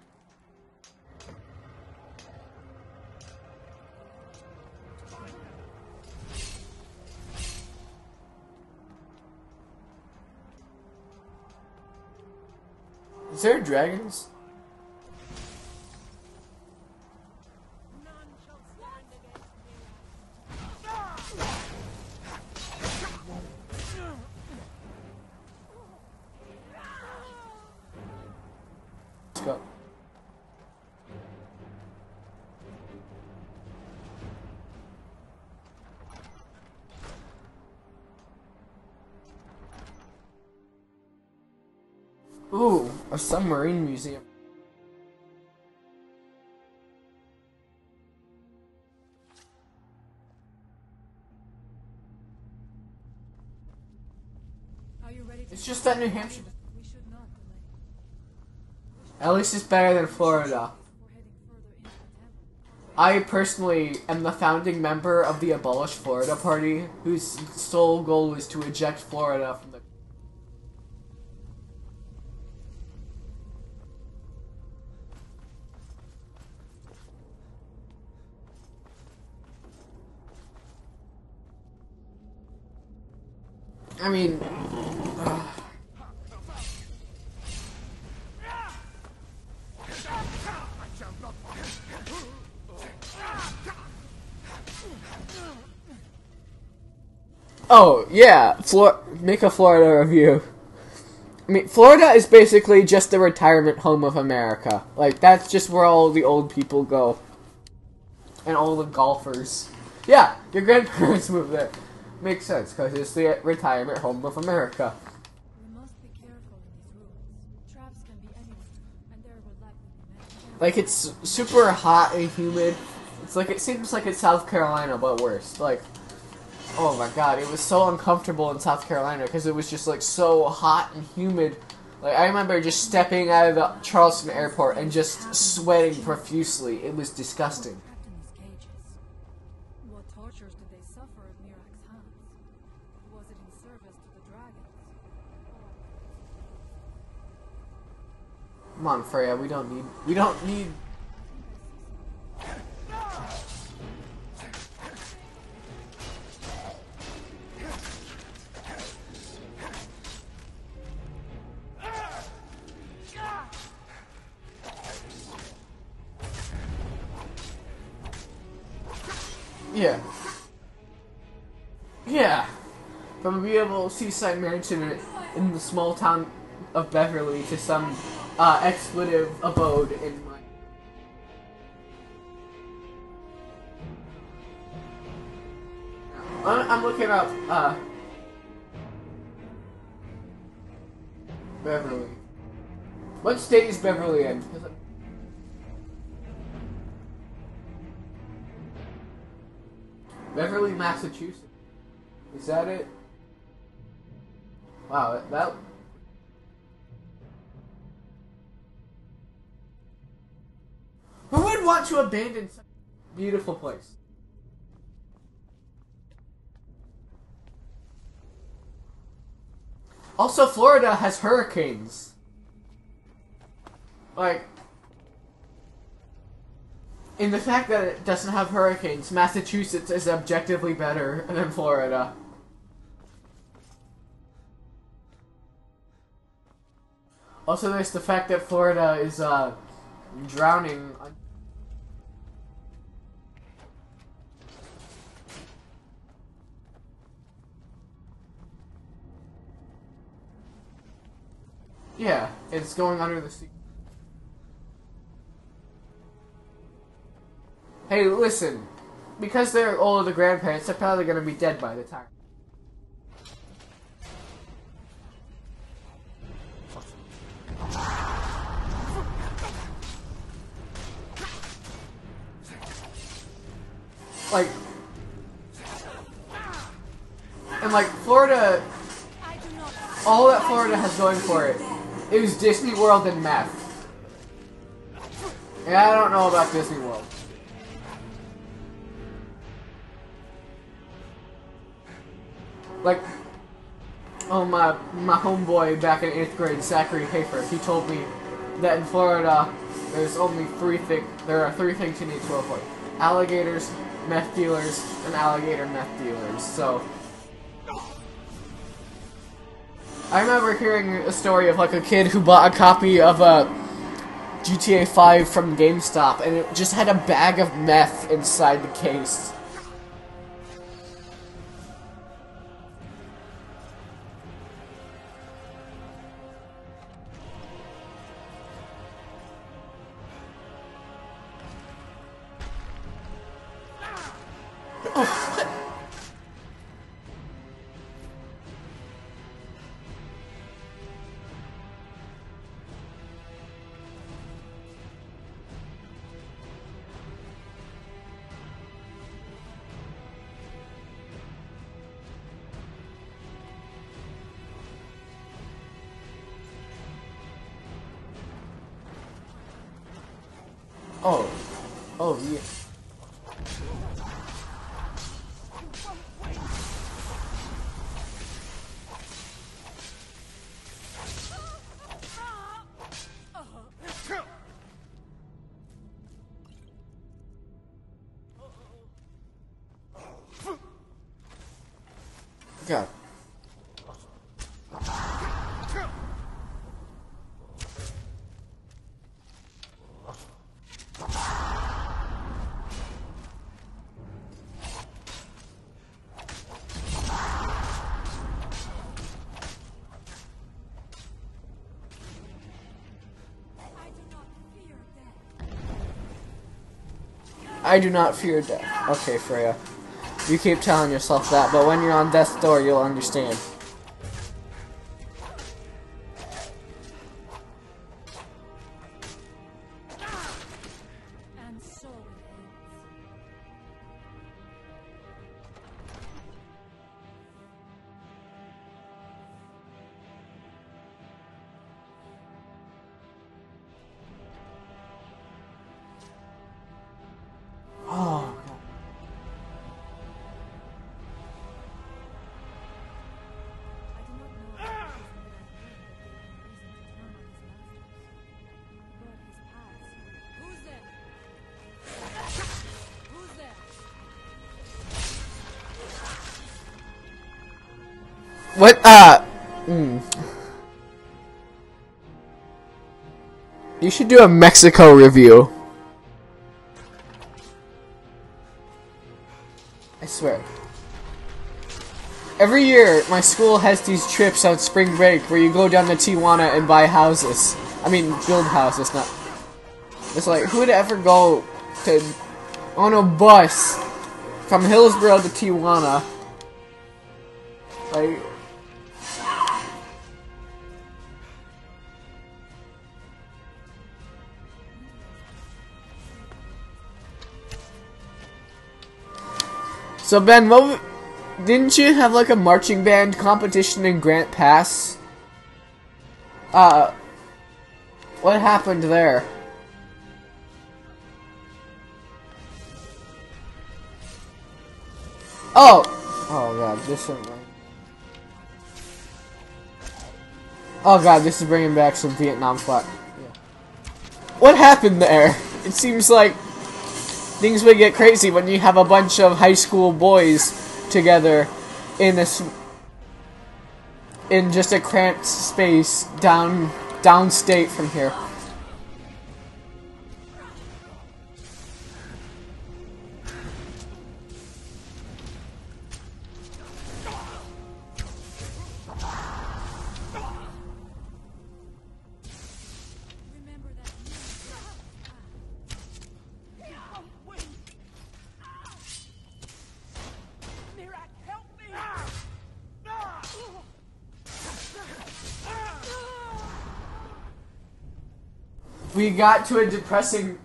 Is there dragons? Let's go. Ooh, a submarine museum. Are you ready to It's just that New Hampshire. We should not delay. At least it's better than Florida. We're heading further into the temple. I personally am the founding member of the Abolish Florida Party, whose sole goal is to eject Florida from the... I mean... Oh, yeah, make a Florida review. I mean, Florida is basically just the retirement home of America. Like, that's just where all the old people go. And all the golfers. Yeah, your grandparents moved there. Makes sense, because it's the retirement home of America. We must be careful in these ruins. Traps can be anywhere, and there will likely be many. Like, it's super hot and humid. It's like, it seems like it's South Carolina, but worse. Like, Oh my god, it was so uncomfortable in South Carolina because it was just like so hot and humid. Like I remember just stepping out of the Charleston airport and just sweating profusely. It was disgusting. What tortures did they suffer at Mirak's hands? Was it in service to the dragons? Come on, Freya, we don't need Yeah. Yeah. From a beautiful seaside mansion in the small town of Beverly to some expletive abode in my... I'm looking up Beverly. What state is Beverly in? Beverly, Massachusetts. Is that it? Wow, that... Who would want to abandon such a beautiful place? Also, Florida has hurricanes. Like... In the fact that it doesn't have hurricanes, Massachusetts is objectively better than Florida. Also, there's the fact that Florida is, drowning. Yeah, it's going under the sea. Hey, listen. Because they're older, the grandparents, they're probably gonna be dead by the time. Like... And like, Florida... All that Florida has going for it is Disney World and meth. And I don't know about Disney World. Like, oh my homeboy back in 8th grade, Zachary Hafer, he told me that in Florida there are three things you need to avoid: alligators, meth dealers, and alligator meth dealers. So I remember hearing a story of like a kid who bought a copy of GTA 5 from GameStop, and it just had a bag of meth inside the case. Oh yeah. God. I do not fear death. Okay, Freya. You keep telling yourself that, but when you're on death's door, you'll understand. And so it ends. What, You should do a Mexico review. I swear. Every year, my school has these trips on spring break where you go down to Tijuana and buy houses. I mean, build houses, not... It's like, who would ever go to... on a bus from Hillsborough to Tijuana? Like... So Ben, didn't you have like a marching band competition in Grant Pass? What happened there? Oh! Oh god, this is... Oh god, this is bringing back some Vietnam flag. Yeah. What happened there? It seems like things would get crazy when you have a bunch of high school boys together in just a cramped space downstate from here. We got to a depressing...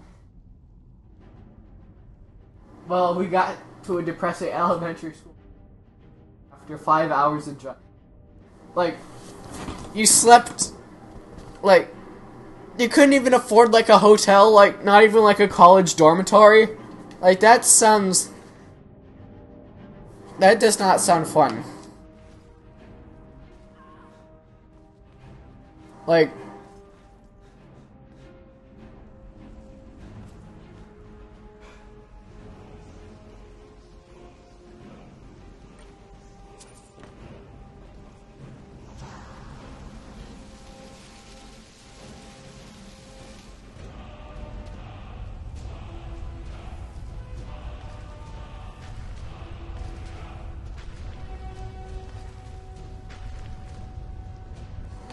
Well, we got to a depressing elementary school after 5 hours of drive. Like, you slept... Like, you couldn't even afford, like, a hotel, like, not even, like, a college dormitory. Like, that sounds... That does not sound fun. Like...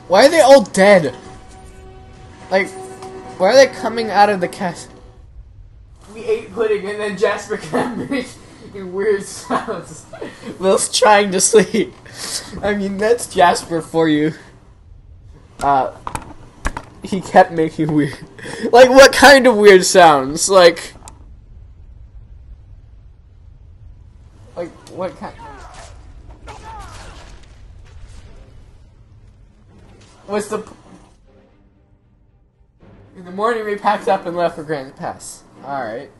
Why are they all dead? Like, why are they coming out of the cast? We ate pudding and then Jasper kept making weird sounds whilst trying to sleep. I mean, that's Jasper for you. He kept making weird... Like, what kind of weird sounds? Like, what kind... What's the... In the morning we packed up and left for Grand Pass. Alright.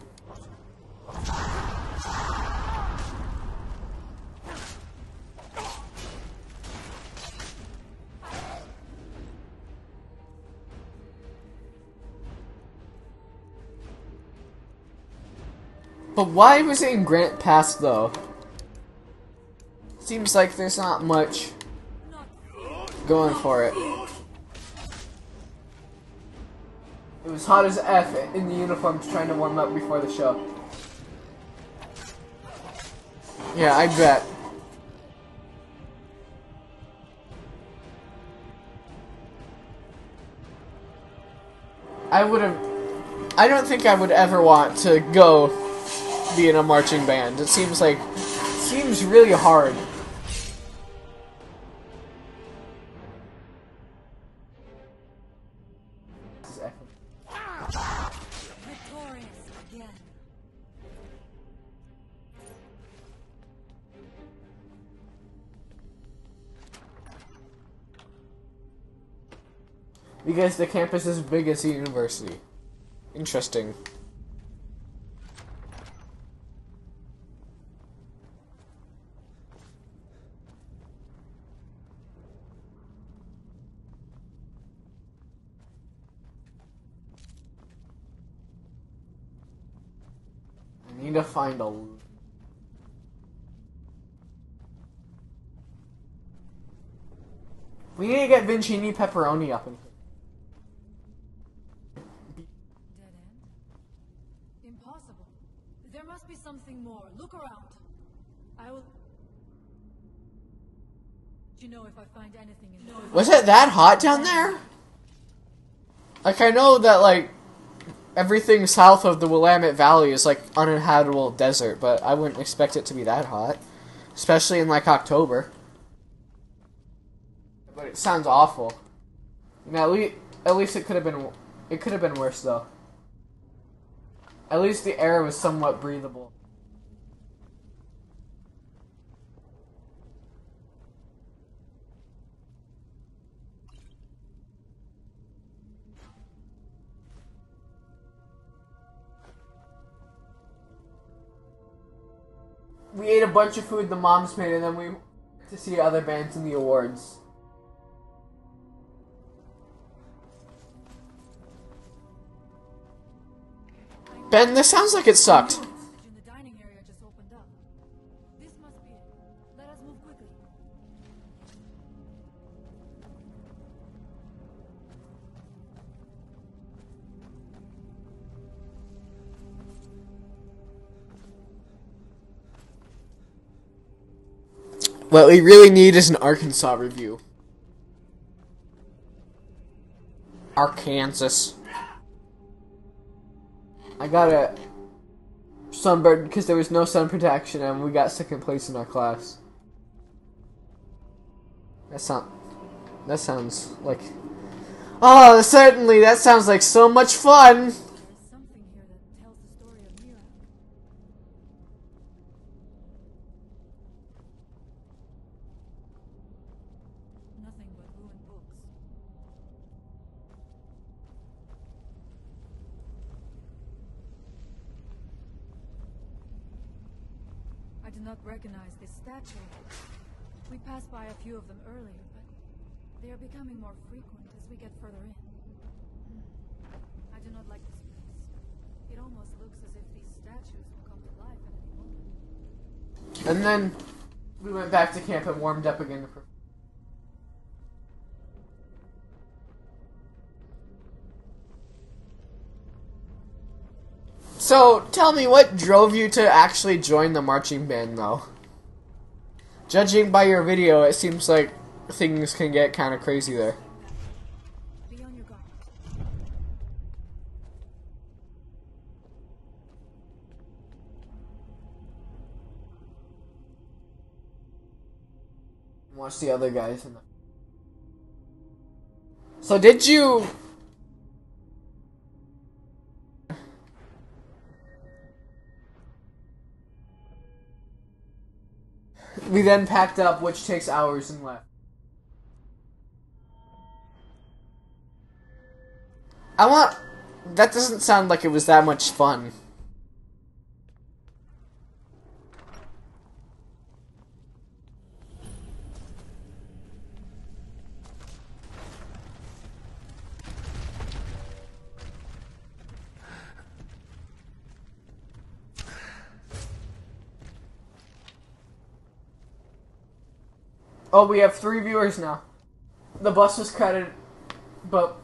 But why was it in Grant Pass though? Seems like there's not much going for it. It was hot as F in the uniforms trying to warm up before the show. Yeah, I bet. I don't think I would ever want to go be in a marching band. It seems really hard. Because the campus is as big as the university. Interesting. I need to find a... We need to get Vincini Pepperoni up in here. Dead end? Impossible. There must be something more. Look around. I will... You know if I find anything in there. Was it that hot down there? Like, I know that, like, everything south of the Willamette Valley is, like, uninhabitable desert, but I wouldn't expect it to be that hot. Especially in, like, October. But it sounds awful. Now, at least it could have been worse, though. At least the air was somewhat breathable. We ate a bunch of food the moms made, and then we went to see other bands in the awards. Ben, this sounds like it sucked. In the dining area just opened up. This must be it. Let us move quickly. What we really need is an Arkansas review. Arkansas. I got a sunburn because there was no sun protection and we got second place in our class. That sounds like... Oh, certainly, that sounds like so much fun! Something here that tells the story of Mira. Nothing but ruined books. I did not recognize this statue. We passed by a few of them earlier, but they are becoming more frequent as we get further in. I do not like this place. It almost looks as if these statues will come to life at any moment. And then we went back to camp and warmed up again. So, tell me, what drove you to actually join the marching band, though? Judging by your video, it seems like things can get kind of crazy there. Be on your guard. Watch the other guys. So did you... We then packed up, which takes hours, and left. That doesn't sound like it was that much fun. Oh, we have 3 viewers now. The bus was crowded, but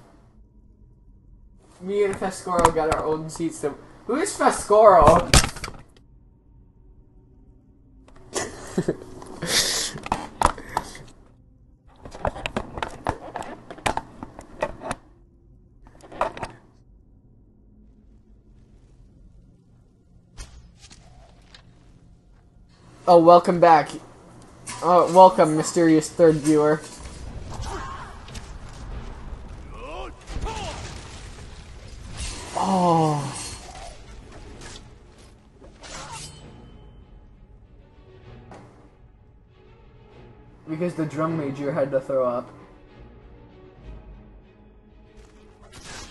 me and Fescoro got our own seats. Who is Fescoro? Oh, welcome back. Welcome, mysterious third viewer. Oh. Because the drum major had to throw up.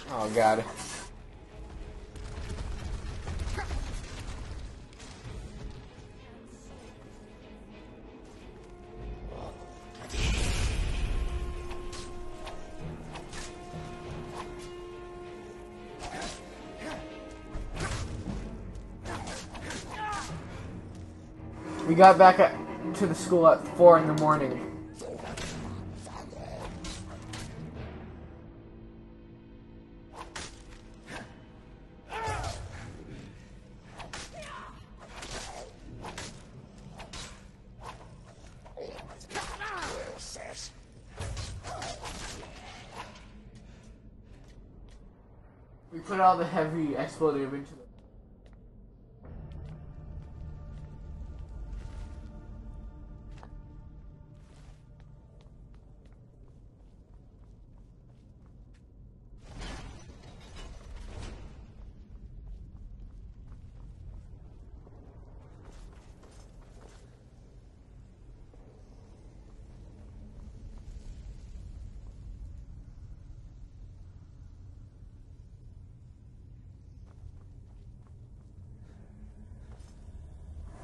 Oh, God. We got back to the school at 4 in the morning. We put all the heavy expletive into the...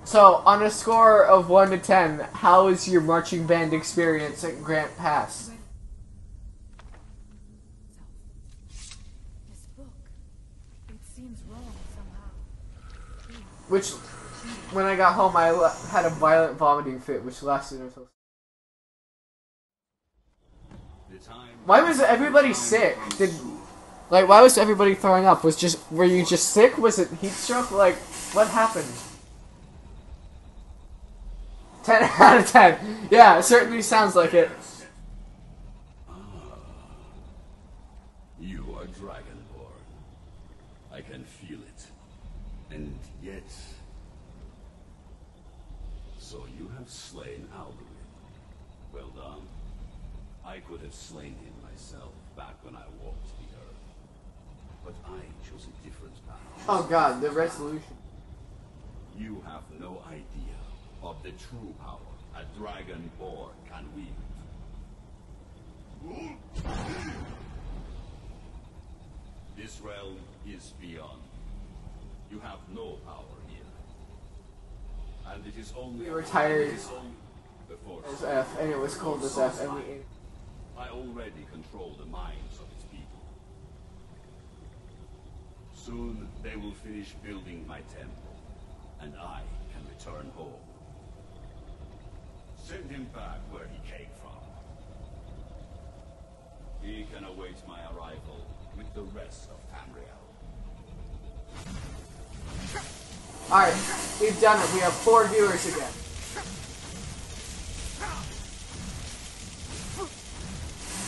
So, on a score of 1 to 10, how is your marching band experience at Grant Pass? This book, it seems wrong somehow. Which, when I got home, I had a violent vomiting fit, which lasted until... Why was everybody sick? Why was everybody throwing up? Were you just sick? Was it heat stroke? Like, what happened? 10 out of 10. Yeah, it certainly sounds like it. You are Dragonborn. I can feel it. And yet... So you have slain Alduin. Well done. I could have slain him myself back when I walked the earth. But I chose a different path. Oh god, the resolution. You have no idea of the true power a Dragonborn can wield. This realm is beyond. You have no power here. And it is only... We retired before as F, and it was called as F, and we... I already control the minds of its people. Soon they will finish building my temple, and I can return home. Send him back where he came from. He can await my arrival with the rest of Tamriel. Alright, we've done it. We have 4 viewers again.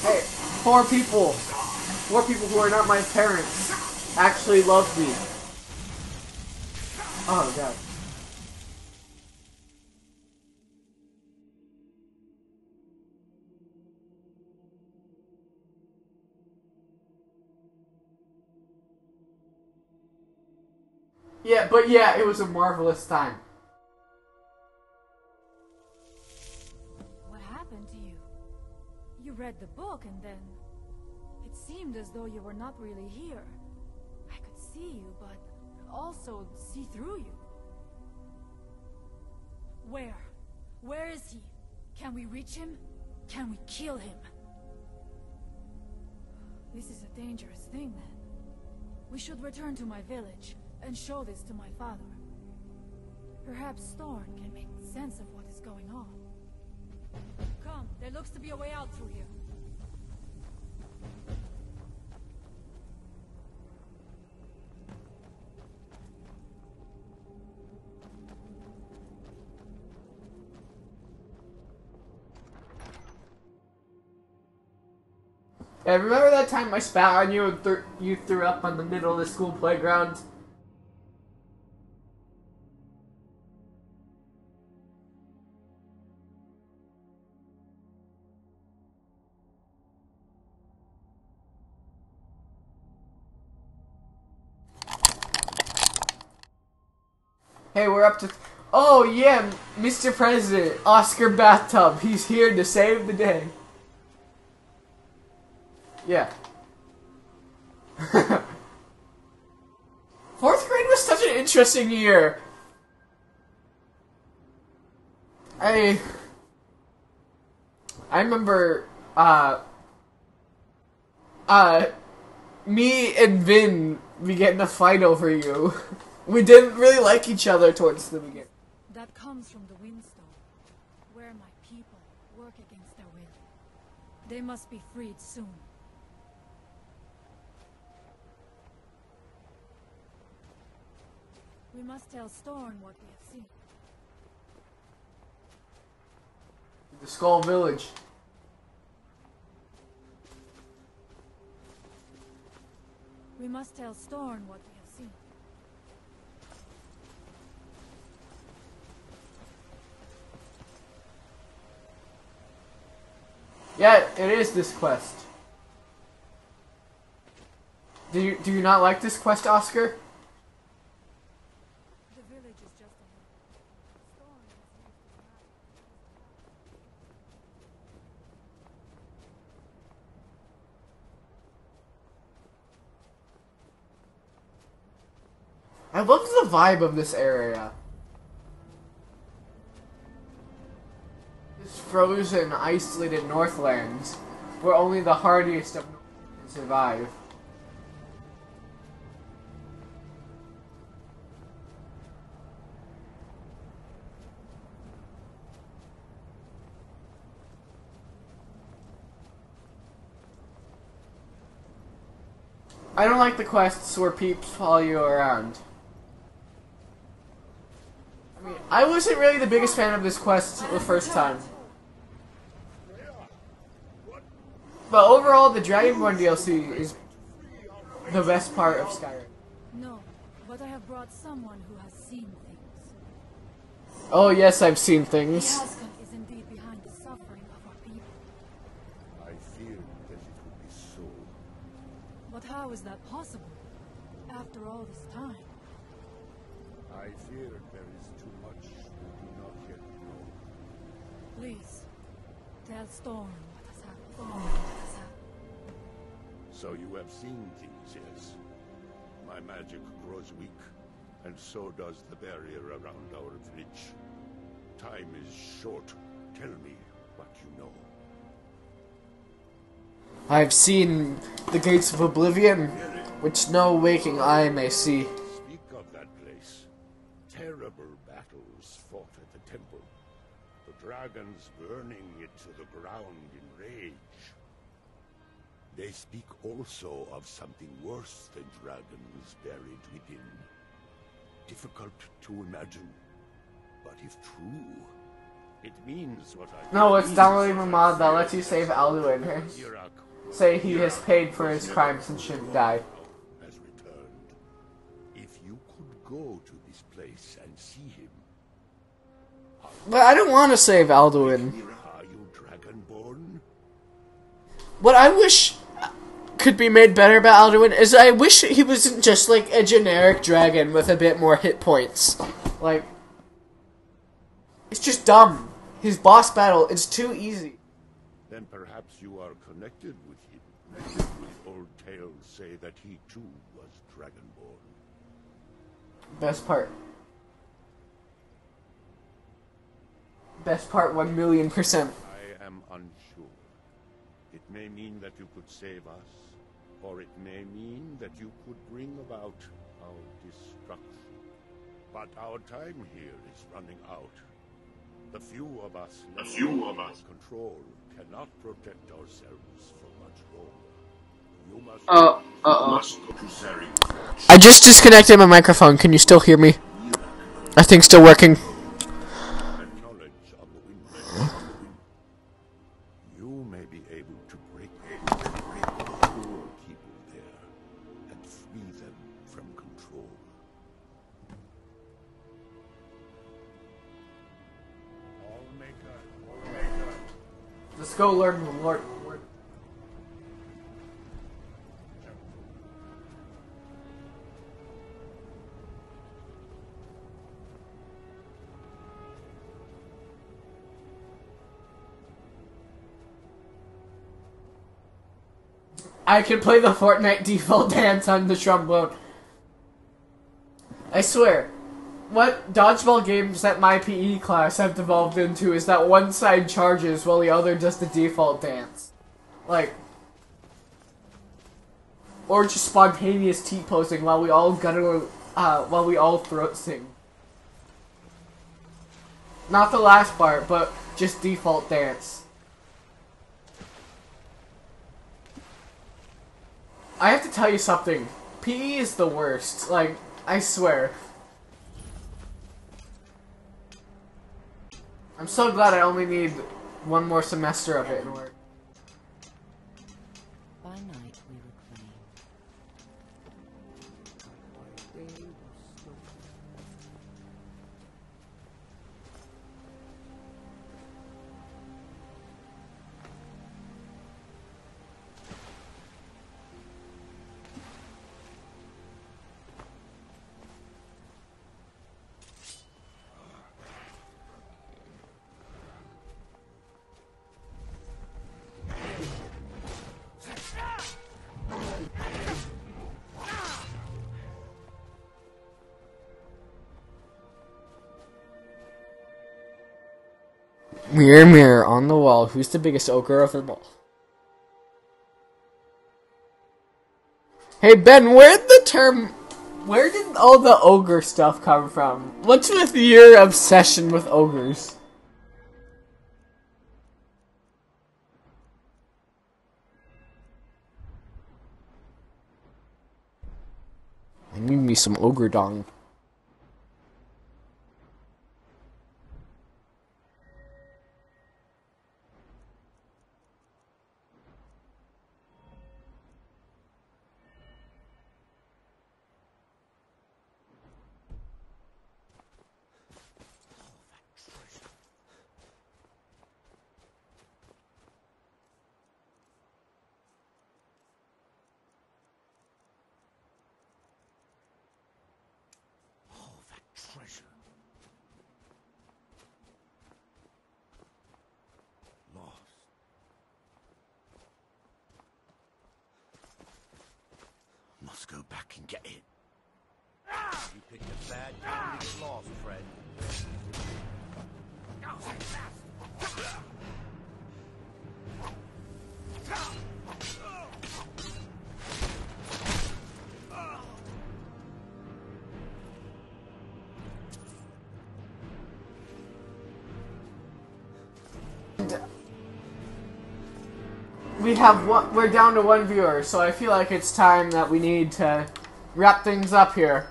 Hey, 4 people. 4 people who are not my parents actually love me. Oh god. Yeah, but yeah, it was a marvelous time. What happened to you? You read the book and then... It seemed as though you were not really here. I could see you, but also see through you. Where? Where is he? Can we reach him? Can we kill him? This is a dangerous thing, then. We should return to my village and show this to my father. Perhaps Thorn can make sense of what is going on. Come, there looks to be a way out through here. Yeah, remember that time I spat on you and you threw up on the middle of the school playground? Hey, we're up to... Oh, yeah, Mr. President, Oscar Bathtub. He's here to save the day. Yeah. 4th grade was such an interesting year. I remember, me and Vin, we get in a fight over you. We didn't really like each other towards the beginning. That comes from the Windstone, where my people work against their will. They must be freed soon. We must tell Storn what we have seen. The Skull Village. We must tell Storm what we have seen. Yeah, it is this quest. Do you not like this quest, Oscar? The village is just ahead. Storm has used his I love the vibe of this area. This frozen, isolated Northlands, where only the hardiest of North can survive. I don't like the quests where peeps follow you around. I mean, I wasn't really the biggest fan of this quest the first time. But overall, the Dragonborn DLC is the best part of Skyrim. No, but I have brought someone who has seen things. Oh yes, I've seen things. The Ascent is indeed behind the suffering of our people. I feared that it would be so. But how is that possible? After all this time? I fear there is too much we do not yet know. Please, tell Storm what has happened. Storm what has happened. So you have seen things, yes? My magic grows weak, and so does the barrier around our village. Time is short. Tell me what you know. I've seen the gates of oblivion, which no waking eye may see. Speak of that place. Terrible battles fought at the temple. The dragons burning it to the ground in rage. They speak also of something worse than dragons buried within. Difficult to imagine, but if true, it means what I... No, it's downloading a mod that lets you save Alduin. Say he has paid for his crimes and shouldn't die. Has returned. If you could go to this place and see him... But I don't want to save Alduin. Are you Dragonborn? What I wish could be made better about Alduin is I wish he wasn't just like a generic dragon with a bit more hit points. Like, it's just dumb. His boss battle, it's too easy. Then perhaps you are connected with him. Old tales say that he too was Dragonborn. Best part. Best part 1,000,000%. I am unsure. It may mean that you could save us, or it may mean that you could bring about our destruction. But our time here is running out. The few of us left under control cannot protect ourselves for much longer. You must go to Skyrim. I just disconnected my microphone. Can you still hear me? I think still working. You may be able to break the poor people there and free them from control. Let's go learn the Lord. I can play the Fortnite default dance on the trombone. I swear, what dodgeball games that my PE class have devolved into is that one side charges while the other does the default dance. Like, or just spontaneous T-posing while we all throat sing. Not the last part, but just default dance. I have to tell you something. PE is the worst. Like, I swear. I'm so glad I only need one more semester of it in order. By night we reclaim. shade of stone. Mirror, mirror on the wall, who's the biggest ogre of them all? Hey Ben, where did all the ogre stuff come from? What's with your obsession with ogres? I need me some ogre dong. Treasure. Lost. Must go back and get it. You picked a bad time to get lost, friend. We're down to one viewer, so I feel like it's time that we need to wrap things up here.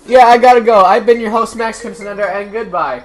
Yeah, I gotta go. I've been your host, Max Contender, and goodbye.